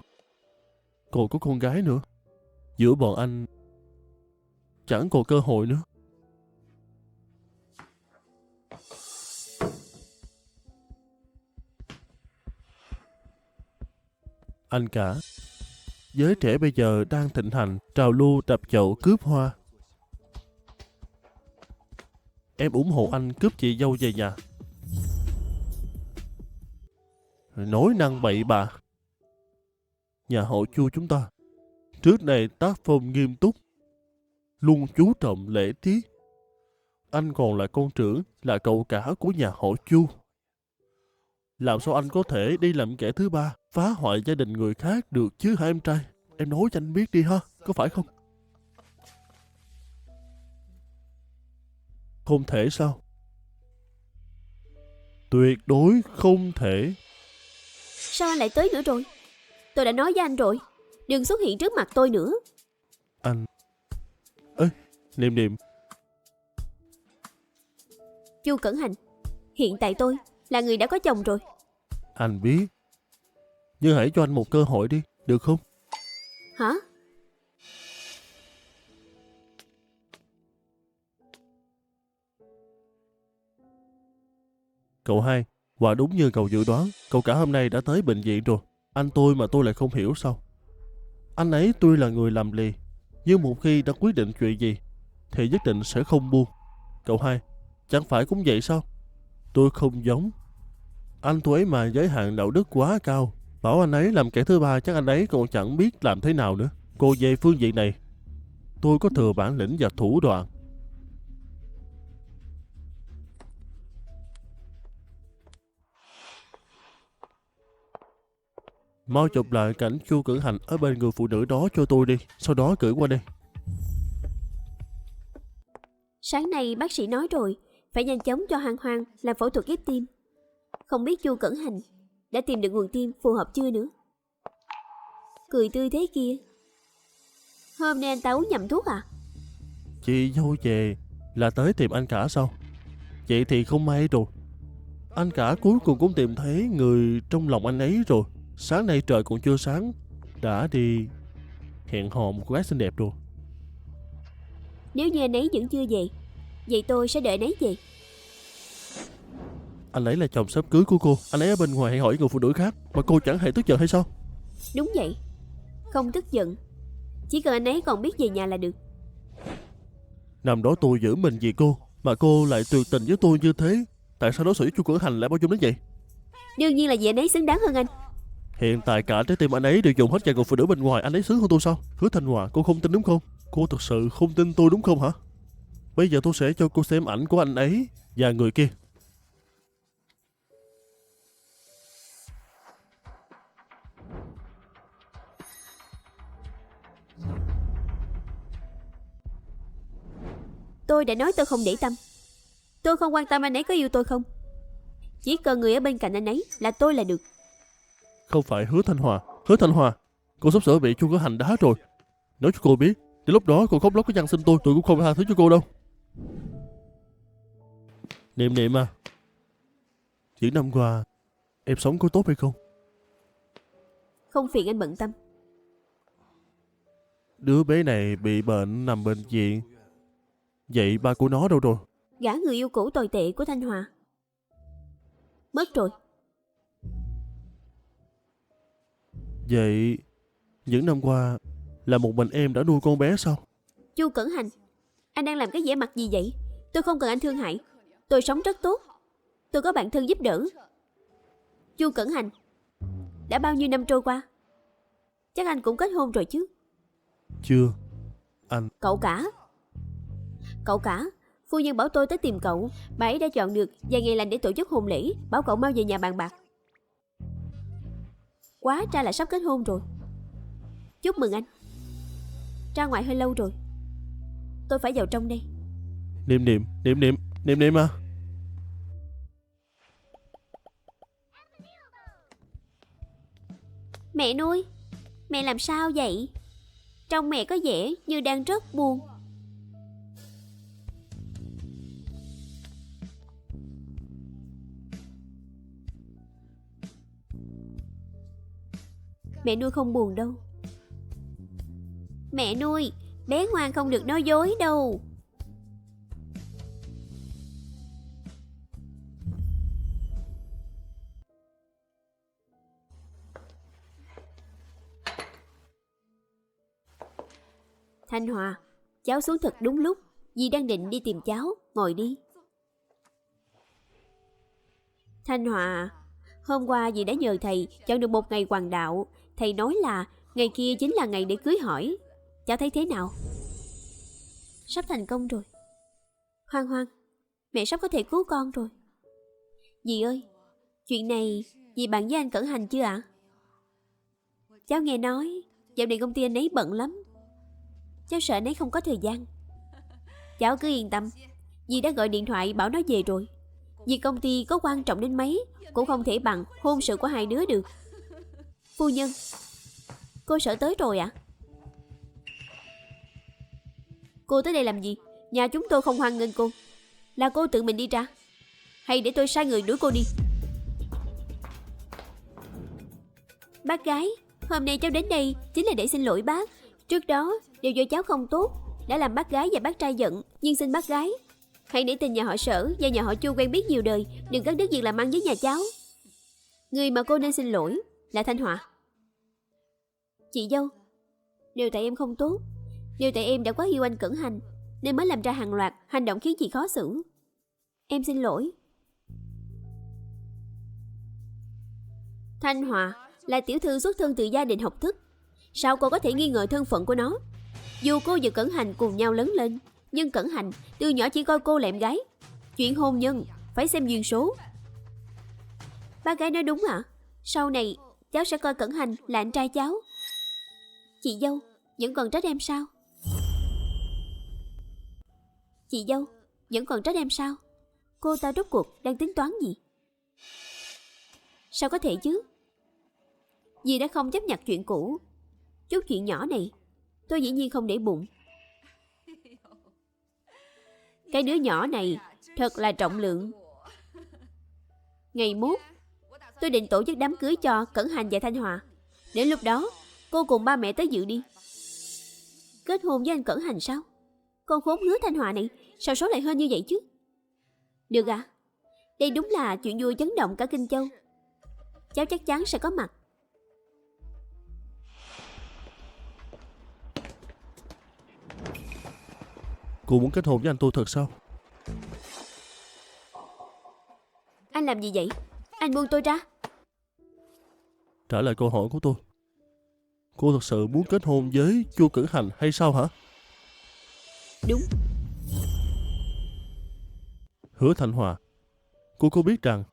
còn có con gái nữa. Giữa bọn anh chẳng còn cơ hội nữa. Anh cả, giới trẻ bây giờ đang thịnh hành trào lưu đập chậu cướp hoa. Em ủng hộ anh cướp chị dâu về nhà. Nói năng bậy bạ. Nhà họ Chu chúng ta trước này tác phong nghiêm túc, luôn chú trọng lễ tiết. Anh còn là con trưởng, là cậu cả của nhà họ Chu. Làm sao anh có thể đi làm kẻ thứ ba, phá hoại gia đình người khác được chứ hả em trai? Em nói cho anh biết đi ha, có phải không? Không thể sao? Tuyệt đối không thể. Sao anh lại tới nữa rồi? Tôi đã nói với anh rồi, đừng xuất hiện trước mặt tôi nữa. Anh... Ê, Niệm Niệm. Chu Cẩn Hành, hiện tại tôi là người đã có chồng rồi. Anh biết. Nhưng hãy cho anh một cơ hội đi, được không? Hả? Cậu hai, quả đúng như cậu dự đoán, cậu cả hôm nay đã tới bệnh viện rồi. Anh tôi mà tôi lại không hiểu sao. Anh ấy tuy là người làm lì, nhưng một khi đã quyết định chuyện gì thì nhất định sẽ không buông. Cậu hai, chẳng phải cũng vậy sao? Tôi không giống. Anh tôi ấy mà giới hạn đạo đức quá cao. Bảo anh ấy làm kẻ thứ ba chắc anh ấy còn chẳng biết làm thế nào nữa. Còn về phương diện này, tôi có thừa bản lĩnh và thủ đoạn. Mau chụp lại cảnh Chu Cẩn Hành ở bên người phụ nữ đó cho tôi đi. Sau đó gửi qua đây. Sáng nay bác sĩ nói rồi, phải nhanh chóng cho Hoang Hoang làm phẫu thuật ghép tim. Không biết Chu Cẩn Hành đã tìm được nguồn tim phù hợp chưa nữa. Cười tươi thế kia. Hôm nay anh ta uống nhầm thuốc à? Chị dâu về là tới tìm anh cả sao? Vậy thì không may rồi. Anh cả cuối cùng cũng tìm thấy người trong lòng anh ấy rồi. Sáng nay trời còn chưa sáng đã đi hẹn hò một cô gái xinh đẹp rồi. Nếu như anh ấy vẫn chưa về, vậy tôi sẽ đợi anh ấy về. Anh ấy là chồng sắp cưới của cô. Anh ấy ở bên ngoài hẹn hò với người phụ nữ khác mà cô chẳng hề tức giận hay sao? Đúng vậy. Không tức giận. Chỉ cần anh ấy còn biết về nhà là được. Năm đó tôi giữ mình vì cô mà cô lại tuyệt tình với tôi như thế. Tại sao đối xử với Chu Cẩn Hành lại bao dung đến vậy? Đương nhiên là vì anh ấy xứng đáng hơn anh. Hiện tại cả trái tim anh ấy đều dùng hết vào người phụ nữ bên ngoài. Anh ấy sướng hơn tôi sao? Hứa Thanh Hòa, cô không tin đúng không? Cô thật sự không tin tôi đúng không hả? Bây giờ tôi sẽ cho cô xem ảnh của anh ấy và người kia. Tôi đã nói tôi không để tâm. Tôi không quan tâm anh ấy có yêu tôi không. Chỉ cần người ở bên cạnh anh ấy là tôi là được. Không phải Hứa Thanh Hòa. Hứa Thanh Hòa, cô sắp sửa bị Chu Cẩn Hành đá rồi. Nói cho cô biết, đến lúc đó cô khóc lóc cái văn xin tôi cũng không tha thứ cho cô đâu. Niệm Niệm à, những năm qua em sống có tốt hay không? Không phiền anh bận tâm. Đứa bé này bị bệnh nằm bệnh viện. Vậy ba của nó đâu rồi? Gã người yêu cũ tồi tệ của Thanh Hòa mất rồi. Vậy những năm qua là một mình em đã nuôi con bé sao? Chu Cẩn Hành, anh đang làm cái vẻ mặt gì vậy? Tôi không cần anh thương hại. Tôi sống rất tốt. Tôi có bạn thân giúp đỡ. Chu Cẩn Hành, đã bao nhiêu năm trôi qua? Chắc anh cũng kết hôn rồi chứ? Chưa. Anh... Cậu cả, phu nhân bảo tôi tới tìm cậu. Bà ấy đã chọn được vài ngày lành để tổ chức hôn lễ. Bảo cậu mau về nhà bàn bạc. Quá ra là sắp kết hôn rồi. Chúc mừng anh. Ra ngoài hơi lâu rồi. Tôi phải vào trong đây. Niệm à. Mẹ nuôi, mẹ làm sao vậy? Trông mẹ có vẻ như đang rất buồn. Mẹ nuôi không buồn đâu. Mẹ nuôi, bé ngoan không được nói dối đâu. Thanh Hòa, cháu xuống thật đúng lúc. Dì đang định đi tìm cháu, ngồi đi. Thanh Hòa, hôm qua dì đã nhờ thầy chọn được một ngày hoàng đạo. Thầy nói là ngày kia chính là ngày để cưới hỏi. Cháu thấy thế nào? Sắp thành công rồi. Hoang Hoang, mẹ sắp có thể cứu con rồi. Dì ơi, chuyện này dì bạn với anh Cẩn Hành chưa ạ? Cháu nghe nói dạo này công ty anh ấy bận lắm. Cháu sợ anh ấy không có thời gian. Cháu cứ yên tâm, dì đã gọi điện thoại bảo nó về rồi. Vì công ty có quan trọng đến mấy cũng không thể bằng hôn sự của hai đứa được. Phu nhân, cô sợ tới rồi ạ? Cô tới đây làm gì? Nhà chúng tôi không hoan nghênh cô. Là cô tự mình đi ra, hay để tôi sai người đuổi cô đi? Bác gái, hôm nay cháu đến đây chính là để xin lỗi bác. Trước đó đều do cháu không tốt, đã làm bác gái và bác trai giận. Nhưng xin bác gái hãy nể tình nhà họ Sở và nhà họ Chu quen biết nhiều đời, đừng cắt đứt việc làm ăn với nhà cháu. Người mà cô nên xin lỗi là Thanh Họa. Chị dâu, đều tại em không tốt, đều tại em đã quá yêu anh Cẩn Hành nên mới làm ra hàng loạt hành động khiến chị khó xử. Em xin lỗi. Thanh Hòa là tiểu thư xuất thân từ gia đình học thức, sao cô có thể nghi ngờ thân phận của nó? Dù cô và Cẩn Hành cùng nhau lớn lên, nhưng Cẩn Hành từ nhỏ chỉ coi cô là em gái. Chuyện hôn nhân phải xem duyên số. Ba gái nói đúng ạ. Sau này cháu sẽ coi Cẩn Hành là anh trai cháu. Chị dâu vẫn còn trách em sao? Chị dâu vẫn còn trách em sao? Cô ta rốt cuộc đang tính toán gì? Sao có thể chứ? Dì đã không chấp nhận chuyện cũ. Chút chuyện nhỏ này tôi dĩ nhiên không để bụng. Cái đứa nhỏ này thật là trọng lượng. Ngày mốt tôi định tổ chức đám cưới cho Cẩn Hành và Thanh Hòa. Đến lúc đó cô cùng ba mẹ tới dự đi. Kết hôn với anh Cẩn Hành sao? Con khốn Hứa Thanh Hòa này sao số lại hơn như vậy chứ? Được ạ. Đây đúng là chuyện vui chấn động cả Kinh Châu. Cháu chắc chắn sẽ có mặt. Cô muốn kết hôn với anh tôi thật sao? Anh làm gì vậy? Anh buông tôi ra. Trả lời câu hỏi của tôi. Cô thật sự muốn kết hôn với Chu Cẩn Hành hay sao hả? Đúng. Hứa Thanh Hòa, cô có biết rằng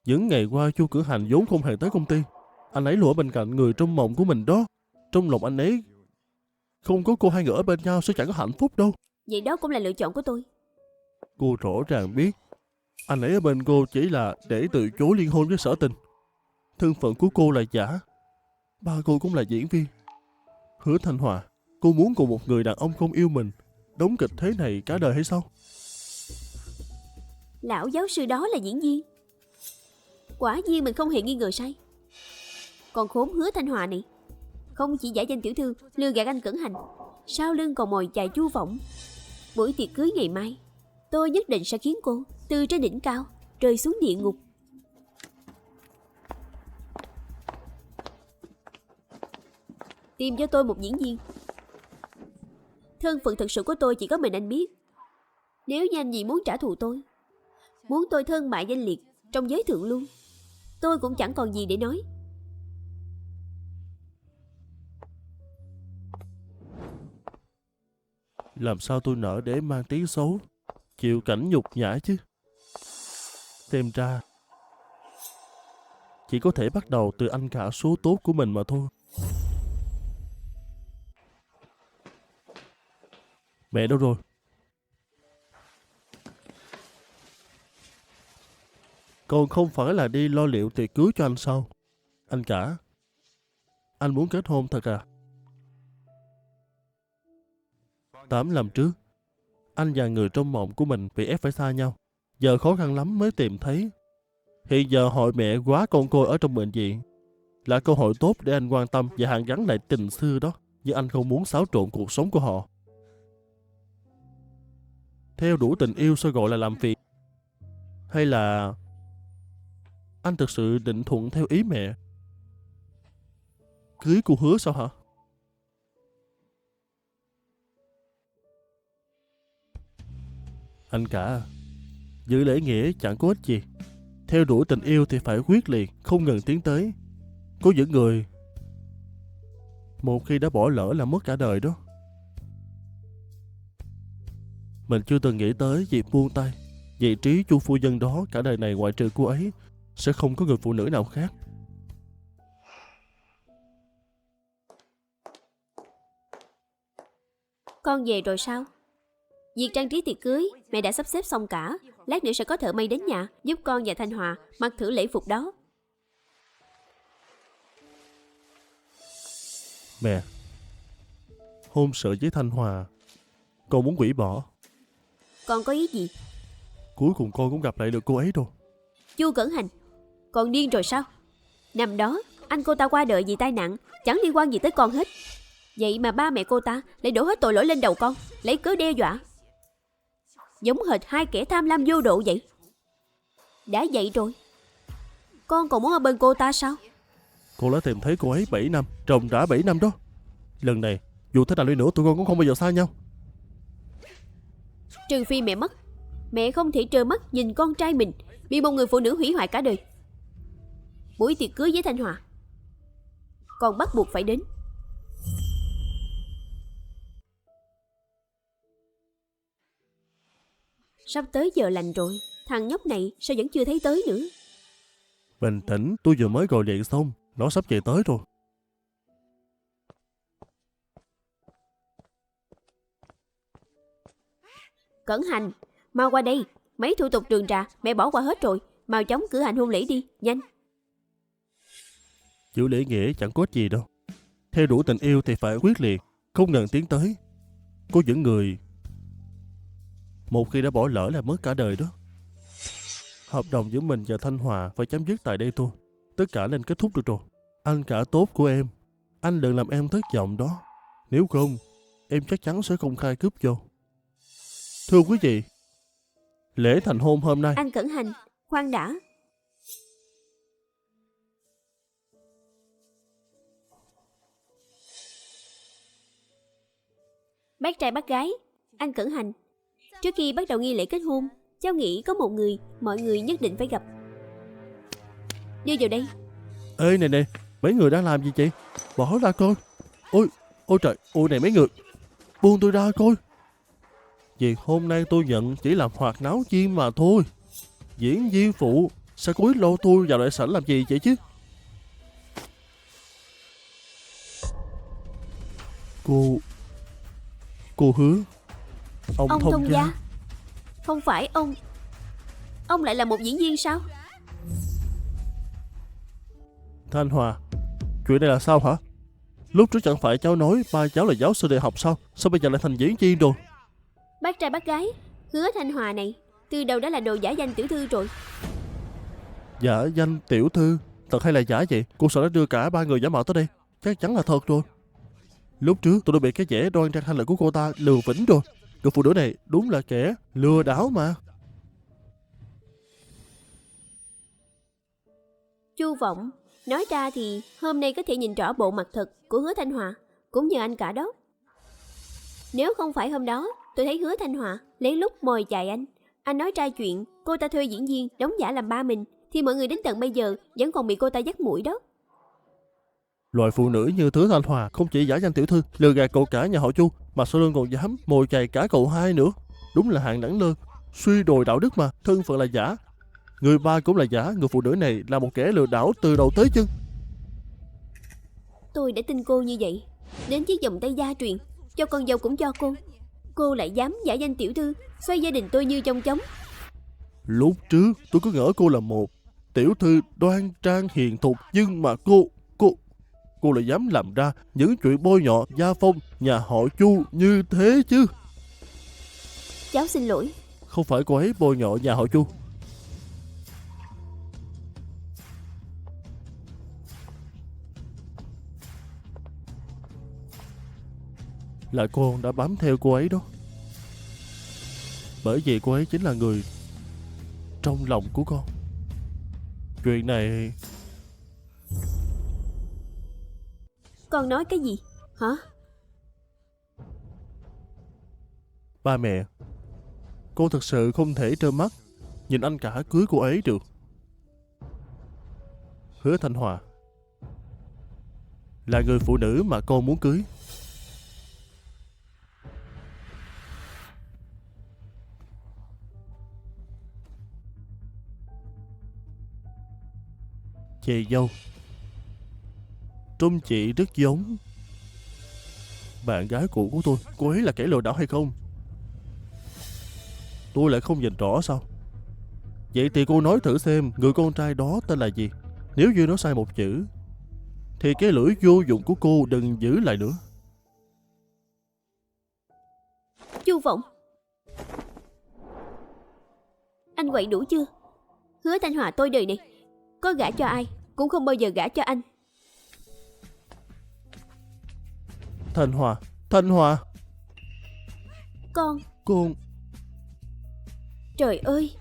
những ngày qua Chu Cẩn Hành vốn không hề tới công ty. Anh ấy luôn ở bên cạnh người trong mộng của mình đó. Trong lòng anh ấy không có cô hai người ở bên nhau sẽ chẳng có hạnh phúc đâu. Vậy đó cũng là lựa chọn của tôi. Cô rõ ràng biết anh ấy ở bên cô chỉ là để từ chối liên hôn với Sở Tình. Thân phận của cô là giả. Ba cô cũng là diễn viên. Hứa Thanh Hòa, cô muốn cùng một người đàn ông không yêu mình đóng kịch thế này cả đời hay sao? Lão giáo sư đó là diễn viên. Quả nhiên mình không hề nghi ngờ sai. Còn khốn Hứa Thanh Hòa này không chỉ giả danh tiểu thư lừa gạt anh Cẩn Hành, sau lưng còn mồi chài Chu Võng. Buổi tiệc cưới ngày mai tôi nhất định sẽ khiến cô từ trên đỉnh cao rơi xuống địa ngục. Tìm cho tôi một diễn viên. Thân phận thực sự của tôi chỉ có mình anh biết. Nếu như anh gì muốn trả thù tôi, muốn tôi thân bại danh liệt trong giới thượng lưu, tôi cũng chẳng còn gì để nói. Làm sao tôi nỡ để mang tiếng xấu, chịu cảnh nhục nhã chứ? Xem ra chỉ có thể bắt đầu từ anh cả số tốt của mình mà thôi. Mẹ đâu rồi? Còn không phải là đi lo liệu tiệc cưới cho anh sao? Anh cả, anh muốn kết hôn thật à? 8 năm trước, anh và người trong mộng của mình bị ép phải xa nhau. Giờ khó khăn lắm mới tìm thấy. Hiện giờ hội mẹ quá con côi ở trong bệnh viện là cơ hội tốt để anh quan tâm và hàn gắn lại tình xưa đó. Nhưng anh không muốn xáo trộn cuộc sống của họ. Theo đuổi tình yêu sao gọi là làm việc? Hay là anh thực sự định thuận theo ý mẹ? Cưới cô Hứa sao hả? Anh cả, giữ lễ nghĩa chẳng có ích gì. Theo đuổi tình yêu thì phải quyết liệt, không ngừng tiến tới. Có những người một khi đã bỏ lỡ là mất cả đời đó. Mình chưa từng nghĩ tới việc buông tay. Vị trí Chu phu nhân đó cả đời này ngoại trừ cô ấy sẽ không có người phụ nữ nào khác. Con về rồi sao? Việc trang trí tiệc cưới mẹ đã sắp xếp xong cả. Lát nữa sẽ có thợ may đến nhà giúp con và Thanh Hòa mặc thử lễ phục đó. Mẹ, hôn sự với Thanh Hòa con muốn hủy bỏ. Con có ý gì? Cuối cùng con cũng gặp lại được cô ấy rồi. Chu Cẩn Hành, con điên rồi sao? Năm đó anh cô ta qua đời vì tai nạn, chẳng liên quan gì tới con hết. Vậy mà ba mẹ cô ta lại đổ hết tội lỗi lên đầu con, lấy cớ đe dọa. Giống hệt hai kẻ tham lam vô độ vậy. Đã vậy rồi, con còn muốn ở bên cô ta sao? Con đã tìm thấy cô ấy 7 năm, chồng đã 7 năm đó. Lần này dù thế nào đi nữa tụi con cũng không bao giờ xa nhau. Trừ phi mẹ mất, mẹ không thể trơ mắt nhìn con trai mình bị một người phụ nữ hủy hoại cả đời. buổi tiệc cưới với Thanh Hòa. Còn bắt buộc phải đến. Sắp tới giờ lành rồi, thằng nhóc này sao vẫn chưa thấy tới nữa? Bình tĩnh, tôi vừa mới gọi điện xong, nó sắp về tới rồi. Cẩn Hành, mau qua đây. Mấy thủ tục rườm rà mẹ bỏ qua hết rồi. Mau chóng cử hành hôn lễ đi, nhanh. Chữ lễ nghĩa chẳng có gì đâu. Theo đuổi tình yêu thì phải quyết liệt, không ngừng tiến tới. Có những người một khi đã bỏ lỡ là mất cả đời đó. Hợp đồng giữa mình và Thanh Hòa phải chấm dứt tại đây thôi. Tất cả nên kết thúc được rồi. Anh cả tốt của em, anh đừng làm em thất vọng đó. Nếu không, em chắc chắn sẽ công khai cướp vô. Thưa quý vị, lễ thành hôn hôm nay. Anh Cẩn Hành, khoan đã. Bác trai bác gái, anh Cẩn Hành. Trước khi bắt đầu nghi lễ kết hôn, cháu nghĩ có một người mọi người nhất định phải gặp. Đưa vào đây. Ê này, mấy người đang làm gì chị? Bỏ ra coi. Ôi trời, ôi này mấy người. Buông tôi ra coi. Việc hôm nay tôi nhận chỉ là hoạt náo chim mà thôi. Diễn viên phụ, sao cố ý lôi tôi vào đại sảnh làm gì vậy chứ? Cô Hứa. Ông thông gia. Không phải ông lại là một diễn viên sao? Thanh Hòa, chuyện này là sao hả? Lúc trước chẳng phải cháu nói ba cháu là giáo sư đại học sao? Sao bây giờ lại thành diễn viên rồi? Bác trai bác gái, Hứa Thanh Hòa này từ đầu đã là đồ giả danh tiểu thư rồi. Giả danh tiểu thư? Thật hay là giả vậy? Cô sợ đã đưa cả ba người giả mạo tới đây. Chắc chắn là thật rồi. Lúc trước tôi đã bị cái vẻ đoan trang thanh lợi của cô ta lừa phỉnh rồi. Người phụ nữ này đúng là kẻ lừa đảo mà. Chu Vọng, nói ra thì hôm nay có thể nhìn rõ bộ mặt thật của Hứa Thanh Hòa, cũng nhờ anh cả đó. Nếu không phải hôm đó tôi thấy Hứa Thanh Hòa lấy lúc mồi chài anh nói ra chuyện cô ta thuê diễn viên đóng giả làm ba mình, thì mọi người đến tận bây giờ vẫn còn bị cô ta dắt mũi đó. Loại phụ nữ như Hứa Thanh Hòa không chỉ giả danh tiểu thư lừa gạt cậu cả nhà họ Chu, mà sau lưng còn dám mồi chài cả cậu hai nữa. Đúng là hạng đẳng lơ, suy đồi đạo đức mà. Thân phận là giả, người ba cũng là giả. Người phụ nữ này là một kẻ lừa đảo từ đầu tới chân. Tôi đã tin cô như vậy, đến chiếc vòng tay gia truyền cho con dâu cũng cho cô lại dám giả danh tiểu thư, xoay gia đình tôi như chong chóng. Lúc trước tôi cứ ngỡ cô là một tiểu thư đoan trang hiền thục, nhưng mà cô lại dám làm ra những chuyện bôi nhọ gia phong nhà họ Chu như thế chứ. Cháu xin lỗi. Không phải cô ấy bôi nhọ nhà họ Chu. Là con đã bám theo cô ấy đó. Bởi vì cô ấy chính là người trong lòng của con. Chuyện này... Con nói cái gì hả? Ba mẹ, cô thật sự không thể trơ mắt nhìn anh cả cưới cô ấy được. Hứa Thanh Hòa là người phụ nữ mà con muốn cưới. Chị dâu, trông chị rất giống bạn gái cũ của tôi. Cô ấy là kẻ lừa đảo hay không? Tôi lại không nhìn rõ sao? Vậy thì cô nói thử xem người con trai đó tên là gì. Nếu như nó sai một chữ thì cái lưỡi vô dụng của cô đừng giữ lại nữa. Chu Vọng, anh quậy đủ chưa? Hứa Thanh Hòa tôi đời này có gả cho ai cũng không bao giờ gả cho anh. Thanh Hòa, Con. Trời ơi.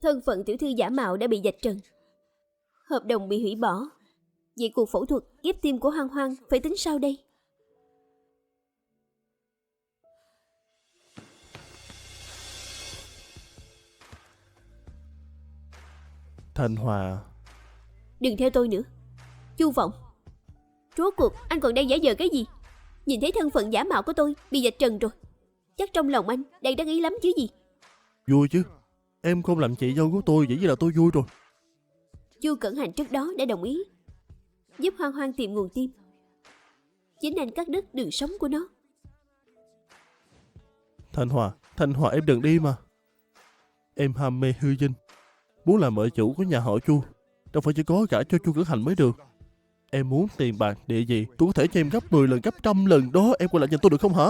Thân phận tiểu thư giả mạo đã bị vạch trần, hợp đồng bị hủy bỏ, Vậy cuộc phẫu thuật ghép tim của Hoang Hoang phải tính sao đây? Thanh Hòa. Đừng theo tôi nữa. Chu Vọng, rốt cuộc anh còn đang giả vờ cái gì? Nhìn thấy thân phận giả mạo của tôi bị vạch trần rồi, chắc trong lòng anh đang đắc ý lắm chứ gì. Vui chứ. Em không làm chị dâu của tôi, vậy là tôi vui rồi. Chu Cẩn Hành trước đó đã đồng ý giúp Hoang Hoang tìm nguồn tim. Chính anh cắt đứt đường sống của nó. Thanh Hòa em đừng đi mà. Em ham mê hư vinh, muốn làm vợ chủ của nhà họ Chu, đâu phải chỉ có gả cho Chu Cẩn Hành mới được. Em muốn tiền bạc địa vị, tôi có thể cho em gấp 10 lần, gấp 100 lần đó. Em quay lại nhìn tôi được không hả?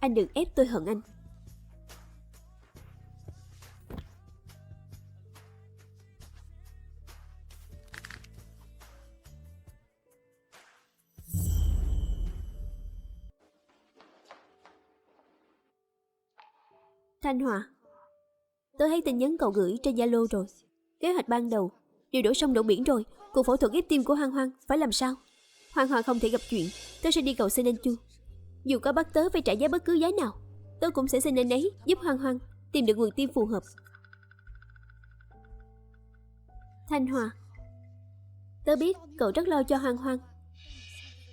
Anh đừng ép tôi hận anh. Thanh Hòa, tôi thấy tin nhắn cậu gửi trên Zalo rồi. Kế hoạch ban đầu đều đổ sông đổ biển rồi. Cuộc phẫu thuật ghép tim của Hoang Hoang phải làm sao? Hoang Hoang không thể gặp chuyện, tôi sẽ đi cầu xin anh Chu. Dù có bắt tớ phải trả giá bất cứ giá nào, tôi cũng sẽ xin anh ấy giúp Hoang Hoang tìm được nguồn tim phù hợp. Thanh Hòa, tớ biết cậu rất lo cho Hoang Hoang,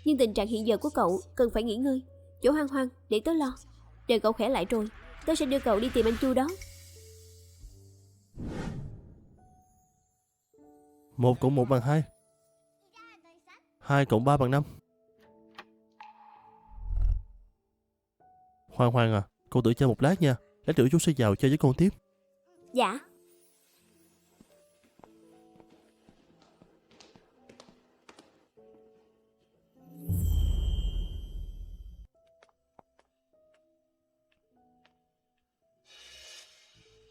nhưng tình trạng hiện giờ của cậu cần phải nghỉ ngơi. Chỗ Hoang Hoang để tớ lo. Đợi cậu khỏe lại rồi, tớ sẽ đưa cậu đi tìm anh Chu đó. 1 cộng 1 bằng 2. 2 cộng 3 bằng 5. Hoang à, con tự chơi một lát nha. Lát nữa chú sẽ vào chơi với con tiếp. Dạ.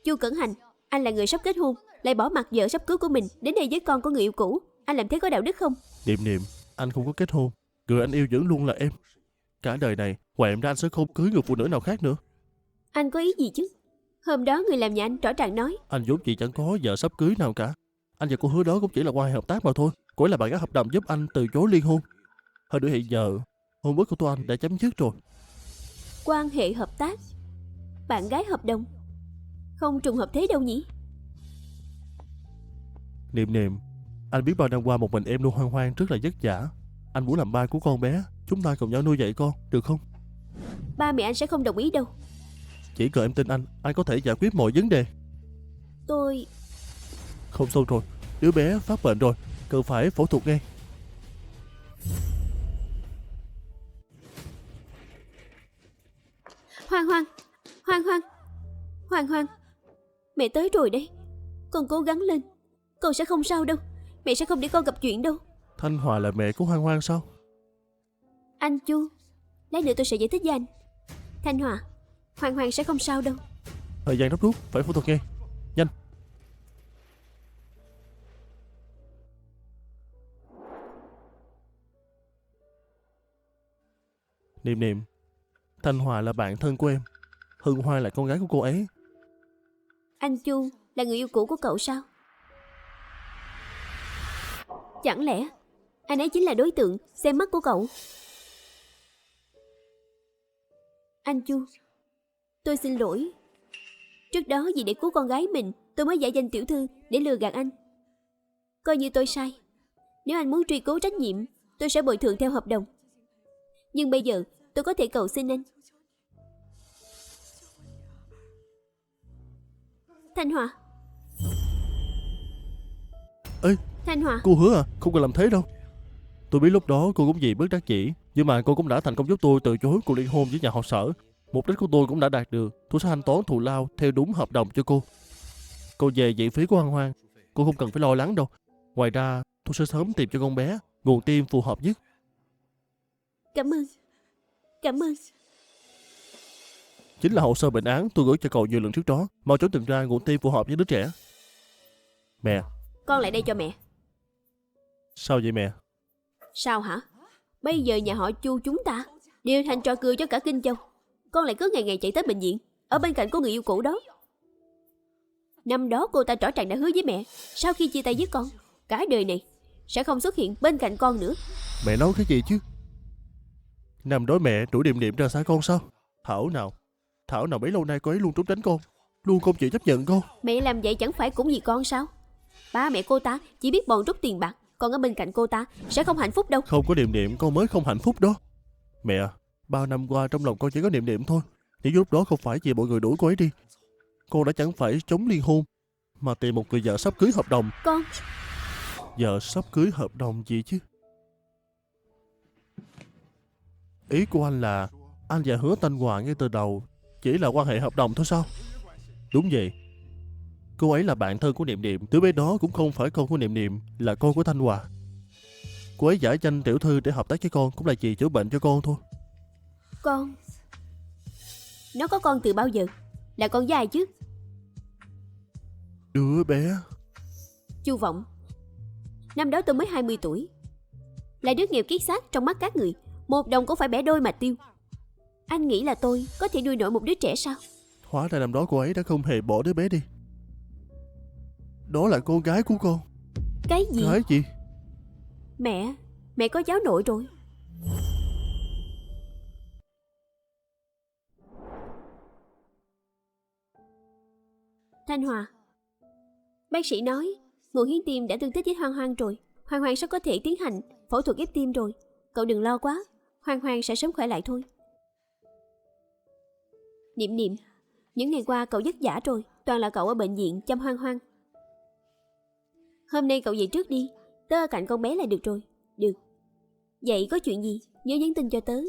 Chu Cẩn Hành, anh là người sắp kết hôn, lại bỏ mặc vợ sắp cưới của mình đến đây với con của người yêu cũ. Anh làm thế có đạo đức không? Niệm, anh không có kết hôn. Người anh yêu vẫn luôn là em. Cả đời này, ngoài em ra anh sẽ không cưới người phụ nữ nào khác nữa. Anh có ý gì chứ? Hôm đó người làm nhà anh rõ ràng nói Anh vốn chỉ chẳng có vợ sắp cưới nào cả. Anh và cô Hứa đó cũng chỉ là quan hệ hợp tác mà thôi. Cô ấy là bạn gái hợp đồng giúp anh từ chối liên hôn. Hơn nữa hiện giờ hôn ước của tôi anh đã chấm dứt rồi. quan hệ hợp tác, bạn gái hợp đồng. Không trùng hợp thế đâu nhỉ? Niệm, anh biết bao năm qua một mình em nuôi Hoang Hoang rất là vất vả. Anh muốn làm ba của con bé, chúng ta cùng nhau nuôi dạy con, được không? Ba mẹ anh sẽ không đồng ý đâu. Chỉ cần em tin anh có thể giải quyết mọi vấn đề. Tôi... Không xong rồi, đứa bé phát bệnh rồi, cần phải phẫu thuật ngay. Hoang, mẹ tới rồi đấy. Con cố gắng lên, con sẽ không sao đâu. Mẹ sẽ không để con gặp chuyện đâu. Thanh Hòa là mẹ của Hoang sao? Anh Chu, lát nữa tôi sẽ giải thích với anh. Thanh Hòa, Hoang sẽ không sao đâu. Thời gian gấp rút, phải phẫu thuật ngay. Nhanh. Niệm, Thanh Hòa là bạn thân của em. Hương Hoa là con gái của cô ấy. Anh Chu là người yêu cũ của cậu sao? Chẳng lẽ anh ấy chính là đối tượng xem mắt của cậu? Anh Chu, tôi xin lỗi. Trước đó vì để cứu con gái mình, tôi mới giả danh tiểu thư để lừa gạt anh. Coi như tôi sai. Nếu anh muốn truy cứu trách nhiệm, tôi sẽ bồi thường theo hợp đồng. Nhưng bây giờ tôi có thể cầu xin anh. Thanh Hòa. Ê, Thanh Hòa, cô Hứa à, không cần làm thế đâu. Tôi biết lúc đó cô cũng vì bất đắc dĩ, nhưng mà cô cũng đã thành công giúp tôi từ chối cuộc ly hôn với nhà họ Sở. Mục đích của tôi cũng đã đạt được. Tôi sẽ thanh toán thù lao theo đúng hợp đồng cho cô. Cô về viện phí của Hoang, cô không cần phải lo lắng đâu. Ngoài ra, tôi sẽ sớm tìm cho con bé nguồn tim phù hợp nhất. cảm ơn. Chính là hồ sơ bệnh án tôi gửi cho cậu nhiều lần trước đó. Mau chóng tìm ra nguồn tim phù hợp với đứa trẻ. Mẹ. Con lại đây cho mẹ. Sao vậy mẹ? Sao hả? Bây giờ nhà họ Chu chúng ta đều thành trò cười cho cả Kinh Châu. Con lại cứ ngày ngày chạy tới bệnh viện, ở bên cạnh của người yêu cũ đó. Năm đó cô ta rõ ràng đã hứa với mẹ, sau khi chia tay với con, cả đời này sẽ không xuất hiện bên cạnh con nữa. Mẹ nói cái gì chứ? Năm đó mẹ đuổi Điềm Điềm ra xa con sao? Thảo nào bấy lâu nay cô ấy luôn trốn tránh con, luôn không chịu chấp nhận con. Mẹ làm vậy chẳng phải cũng vì con sao? Ba mẹ cô ta chỉ biết bòn rút tiền bạc, còn ở bên cạnh cô ta sẽ không hạnh phúc đâu. Không có Điềm Điềm con mới không hạnh phúc đó. Mẹ, 3 năm qua trong lòng con chỉ có Điềm Điềm thôi. Nếu lúc đó không phải vì mọi người đuổi cô ấy đi, con đã chẳng phải chống ly hôn mà tìm một người vợ sắp cưới hợp đồng. Con, Vợ sắp cưới hợp đồng gì chứ? Ý của anh là anh và Hứa Thanh Hòa ngay từ đầu chỉ là quan hệ hợp đồng thôi sao? Đúng vậy. Cô ấy là bạn thân của Niệm Niệm. Đứa bé đó cũng không phải con của Niệm Niệm, là con của Thanh Hòa. Cô ấy giả danh tiểu thư để hợp tác với con cũng là vì chữa bệnh cho con thôi. con. Nó có con từ bao giờ? Là con với ai chứ? Đứa bé. Chu Vọng, năm đó tôi mới 20 tuổi, là đứa nghèo kiết xác trong mắt các người. Một đồng cũng phải bẻ đôi mà tiêu. Anh nghĩ là tôi có thể nuôi nổi một đứa trẻ sao? Hóa ra năm đó cô ấy đã không hề bỏ đứa bé đi. Đó là con gái của con. Cái gì? Cái gì? Mẹ có cháu nội rồi. Thanh Hòa, bác sĩ nói nguồn hiến tim đã tương thích với Hoang Hoang rồi. Hoang Hoang sắp có thể tiến hành phẫu thuật ghép tim rồi. Cậu đừng lo quá, Hoang Hoang sẽ sớm khỏe lại thôi. Niệm Niệm, những ngày qua cậu vất vả rồi. Toàn là cậu ở bệnh viện chăm Hoang Hoang. Hôm nay cậu về trước đi, tớ ở cạnh con bé là được rồi. Được. Vậy có chuyện gì nhớ nhắn tin cho tớ.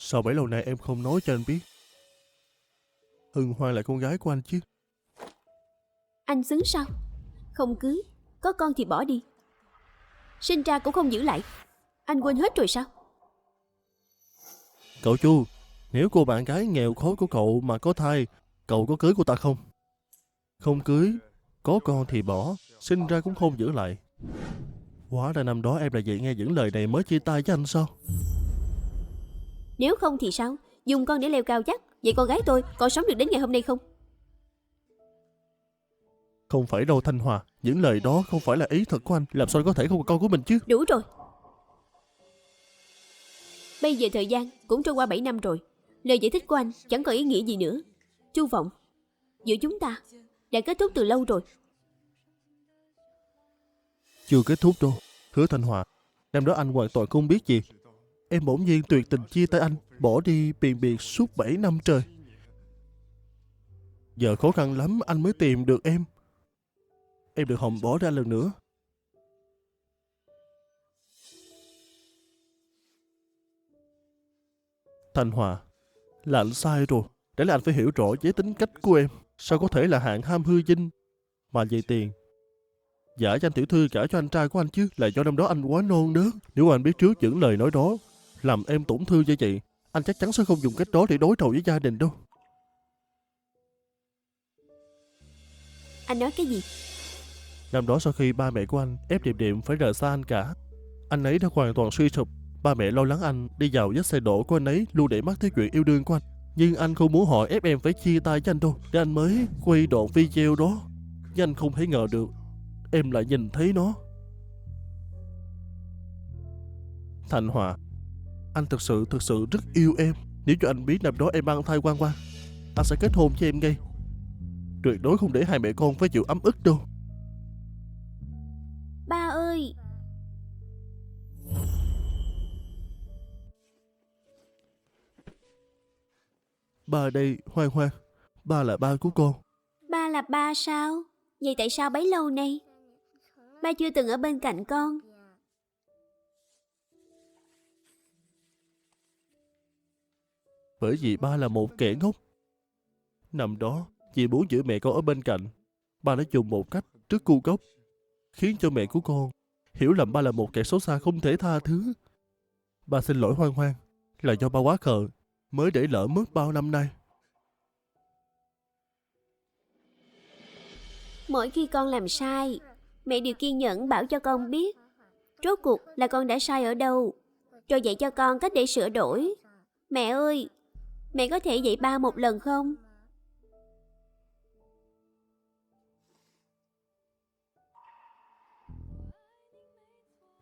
Sao bấy lâu nay em không nói cho anh biết? Hân Hoan là con gái của anh chứ? Anh xứng sao? Không cưới, có con thì bỏ đi, sinh ra cũng không giữ lại. Anh quên hết rồi sao? Cậu Chu, nếu cô bạn gái nghèo khó của cậu mà có thai, cậu có cưới cô ta không? Không cưới, có con thì bỏ, sinh ra cũng không giữ lại. Hóa ra năm đó em là vậy nghe những lời này mới chia tay với anh sao? Nếu không thì sao? Dùng con để leo cao chắc. Vậy con gái tôi còn sống được đến ngày hôm nay không? Không phải đâu Thanh Hòa, những lời đó không phải là ý thật của anh, làm sao có thể không có con của mình chứ? Đủ rồi. Bây giờ thời gian cũng trôi qua 7 năm rồi. Lời giải thích của anh chẳng còn ý nghĩa gì nữa. Chu Vọng, giữa chúng ta đã kết thúc từ lâu rồi. Chưa kết thúc đâu. Hứa Thanh Hòa, năm đó anh hoàn toàn không biết gì. Em bỗng nhiên tuyệt tình chia tay anh, bỏ đi biền biệt suốt 7 năm trời. Giờ khó khăn lắm anh mới tìm được em. Em đừng hòng bỏ ra lần nữa. Thanh Hòa, là anh sai rồi. Để là anh phải hiểu rõ với tính cách của em. Sao có thể là hạng ham hư vinh mà vì tiền giả danh tiểu thư cả cho anh trai của anh chứ? Là do năm đó anh quá non nớt. Nếu anh biết trước những lời nói đó làm em tổn thương như vậy, anh chắc chắn sẽ không dùng cách đó để đối đầu với gia đình đâu. Anh nói cái gì? Năm đó sau khi ba mẹ của anh ép Điềm Điềm phải rời xa anh cả, anh ấy đã hoàn toàn suy sụp. Ba mẹ lo lắng anh đi vào vết xe đổ của anh ấy luôn để mắt tới chuyện yêu đương của anh. Nhưng anh không muốn họ ép em phải chia tay với anh đâu, để anh mới quay đoạn video đó. Nhưng anh không thể ngờ được em lại nhìn thấy nó. Thanh Hòa, anh thực sự rất yêu em. Nếu cho anh biết năm đó em mang thai Quang Quang, anh sẽ kết hôn với em ngay. Tuyệt đối không để hai mẹ con phải chịu ấm ức đâu. Ba ơi! Ba đây, Hoang Hoang. Ba là ba của con. Ba là ba sao? Vậy tại sao bấy lâu nay ba chưa từng ở bên cạnh con? Bởi vì ba là một kẻ ngốc. Năm đó Vì muốn giữ mẹ con ở bên cạnh, ba đã dùng một cách rất ngu ngốc, khiến cho mẹ của con hiểu lầm ba là một kẻ xấu xa không thể tha thứ. Ba xin lỗi Hoang Hoang, là do ba quá khờ mới để lỡ mất bao năm nay. Mỗi khi con làm sai, mẹ đều kiên nhẫn bảo cho con biết rốt cuộc là con đã sai ở đâu, rồi dạy cho con cách để sửa đổi. Mẹ ơi, mẹ có thể dạy ba một lần không?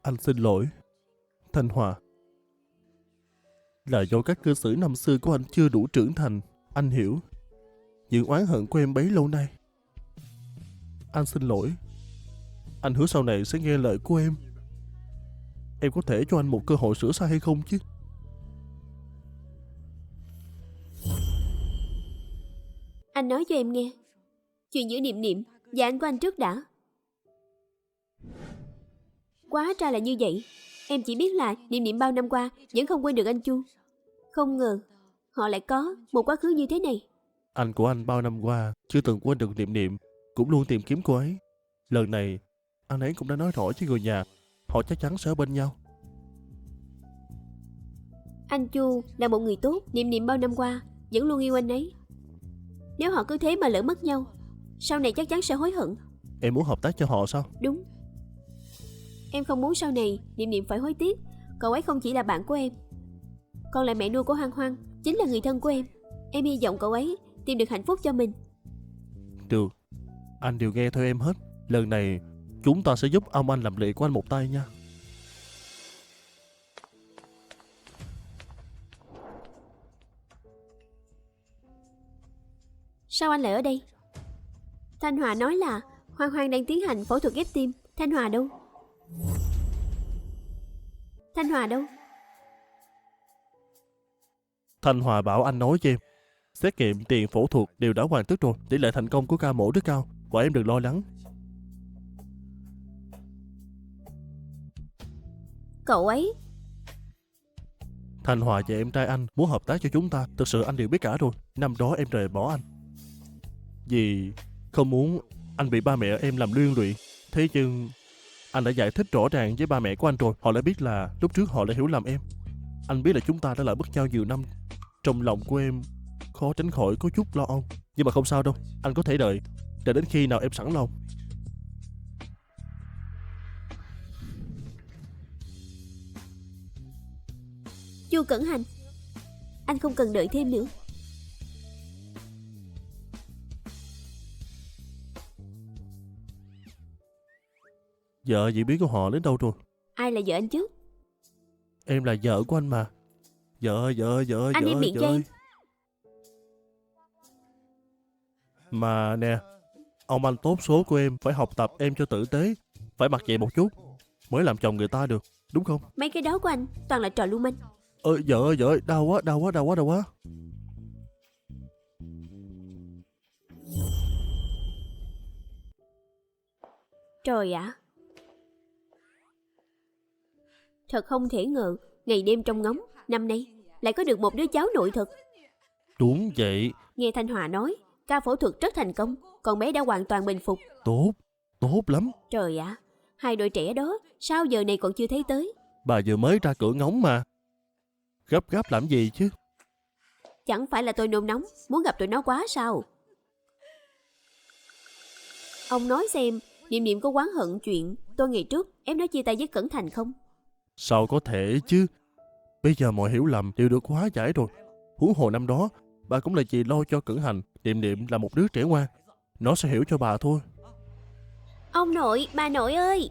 Anh xin lỗi, Thanh Hòa. Là do các cư xử năm xưa của anh chưa đủ trưởng thành. Anh hiểu những oán hận của em bấy lâu nay. Anh xin lỗi. Anh hứa sau này sẽ nghe lời của em. Em có thể cho anh một cơ hội sửa sai hay không chứ? Anh nói cho em nghe chuyện giữa Niệm Niệm và anh của anh trước đã. Quá ra là như vậy. Em chỉ biết là Niệm Niệm bao năm qua vẫn không quên được anh Chu. Không ngờ họ lại có một quá khứ như thế này. Anh của anh bao năm qua chưa từng quên được Niệm Niệm, cũng luôn tìm kiếm cô ấy. Lần này anh ấy cũng đã nói rõ với người nhà, họ chắc chắn sẽ ở bên nhau. Anh Chu là một người tốt, Niệm Niệm bao năm qua vẫn luôn yêu anh ấy. Nếu họ cứ thế mà lỡ mất nhau, sau này chắc chắn sẽ hối hận. Em muốn hợp tác cho họ sao? Đúng. Em không muốn sau này Niệm Niệm phải hối tiếc. Cậu ấy không chỉ là bạn của em, còn là mẹ nuôi của Hoang Hoang, chính là người thân của em. Em hy vọng cậu ấy tìm được hạnh phúc cho mình. Được, anh đều nghe theo em hết. Lần này chúng ta sẽ giúp ông anh làm lệ của anh một tay nha. Sao anh lại ở đây? Thanh Hòa nói là Hoang Hoang đang tiến hành phẫu thuật ghép tim. Thanh Hòa đâu? Thanh Hòa đâu? Thanh Hòa bảo anh nói cho em, xét nghiệm tiền phẫu thuật đều đã hoàn tất rồi, tỷ lệ thành công của ca mổ rất cao, và em đừng lo lắng. Cậu ấy. Thanh Hòa và em trai anh muốn hợp tác cho chúng ta, thực sự anh đều biết cả rồi. Năm đó em rời bỏ anh vì không muốn anh bị ba mẹ em làm liên lụy. Thế nhưng anh đã giải thích rõ ràng với ba mẹ của anh rồi, họ đã biết là lúc trước họ đã hiểu lầm em. Anh biết là chúng ta đã lại mất nhau nhiều năm, trong lòng của em khó tránh khỏi có chút lo âu. Nhưng mà không sao đâu, anh có thể đợi đến khi nào em sẵn lòng. Chu Cẩn Hành, anh không cần đợi thêm nữa. Vợ chị biết của họ đến đâu rồi? Ai là vợ anh chứ? Em là vợ của anh mà. Vợ. Anh im miệng cho em. Mà nè, ông anh tốt số của em phải học tập em cho tử tế, phải mặc vậy một chút mới làm chồng người ta được, đúng không? Mấy cái đó của anh toàn là trò lưu manh. Vợ ơi, đau quá. Trời ạ. Thật không thể ngờ, ngày đêm trong ngóng, năm nay lại có được một đứa cháu nội thật. Đúng vậy. Nghe Thanh Hòa nói, ca phẫu thuật rất thành công, con bé đã hoàn toàn bình phục. Tốt lắm. Trời ạ, hai đôi trẻ đó sao giờ này còn chưa thấy tới? Bà vừa mới ra cửa ngóng mà. Gấp làm gì chứ? Chẳng phải là tôi nôn nóng, muốn gặp tụi nó quá sao? Ông nói xem, Niệm Niệm có oán hận chuyện tôi ngày trước em nói chia tay với Cẩn Thành không? Sao có thể chứ? Bây giờ mọi hiểu lầm đều được hóa giải rồi. Huống hồ năm đó, bà cũng là vì lo cho Cẩn Hành. Niệm Niệm là một đứa trẻ ngoan, nó sẽ hiểu cho bà thôi. Ông nội, bà nội ơi!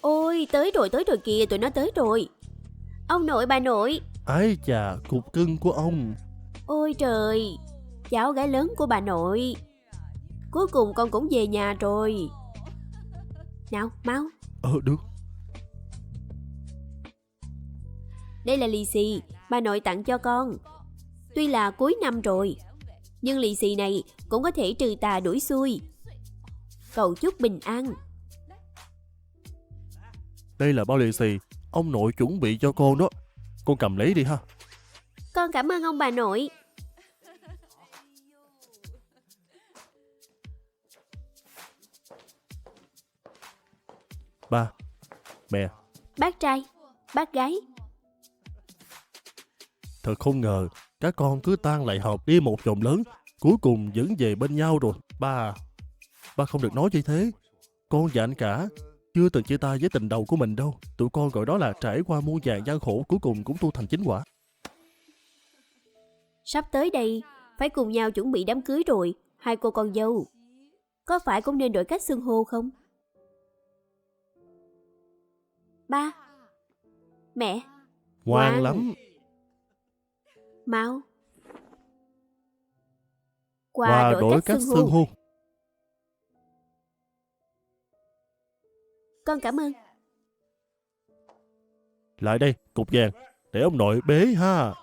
Ôi, tới rồi kìa, tụi nó tới rồi. Ông nội, bà nội! Ái chà, cục cưng của ông. Ôi trời, cháu gái lớn của bà nội. Cuối cùng con cũng về nhà rồi. Nào, mau. Được. Đây là lì xì bà nội tặng cho con. Tuy là cuối năm rồi, nhưng lì xì này cũng có thể trừ tà đuổi xuôi. Cầu chúc bình an. Đây là bao lì xì ông nội chuẩn bị cho con đó. Con cầm lấy đi ha. Con cảm ơn ông bà nội. Mẹ, Bác trai, bác gái. thật không ngờ các con cứ tan lại hợp đi một vòng lớn, cuối cùng vẫn về bên nhau rồi. Ba không được nói như thế. Con và anh cả chưa từng chia tay với tình đầu của mình đâu. Tụi con gọi đó là trải qua muôn vàn gian khổ, cuối cùng cũng tu thành chính quả. Sắp tới đây, phải cùng nhau chuẩn bị đám cưới rồi. Hai cô con dâu, có phải cũng nên đổi cách xưng hô không? Ba, mẹ, Ngoan lắm. mau. Qua đổi cách xưng hô. Con cảm ơn. Lại đây, cục vàng, để ông nội bế ha.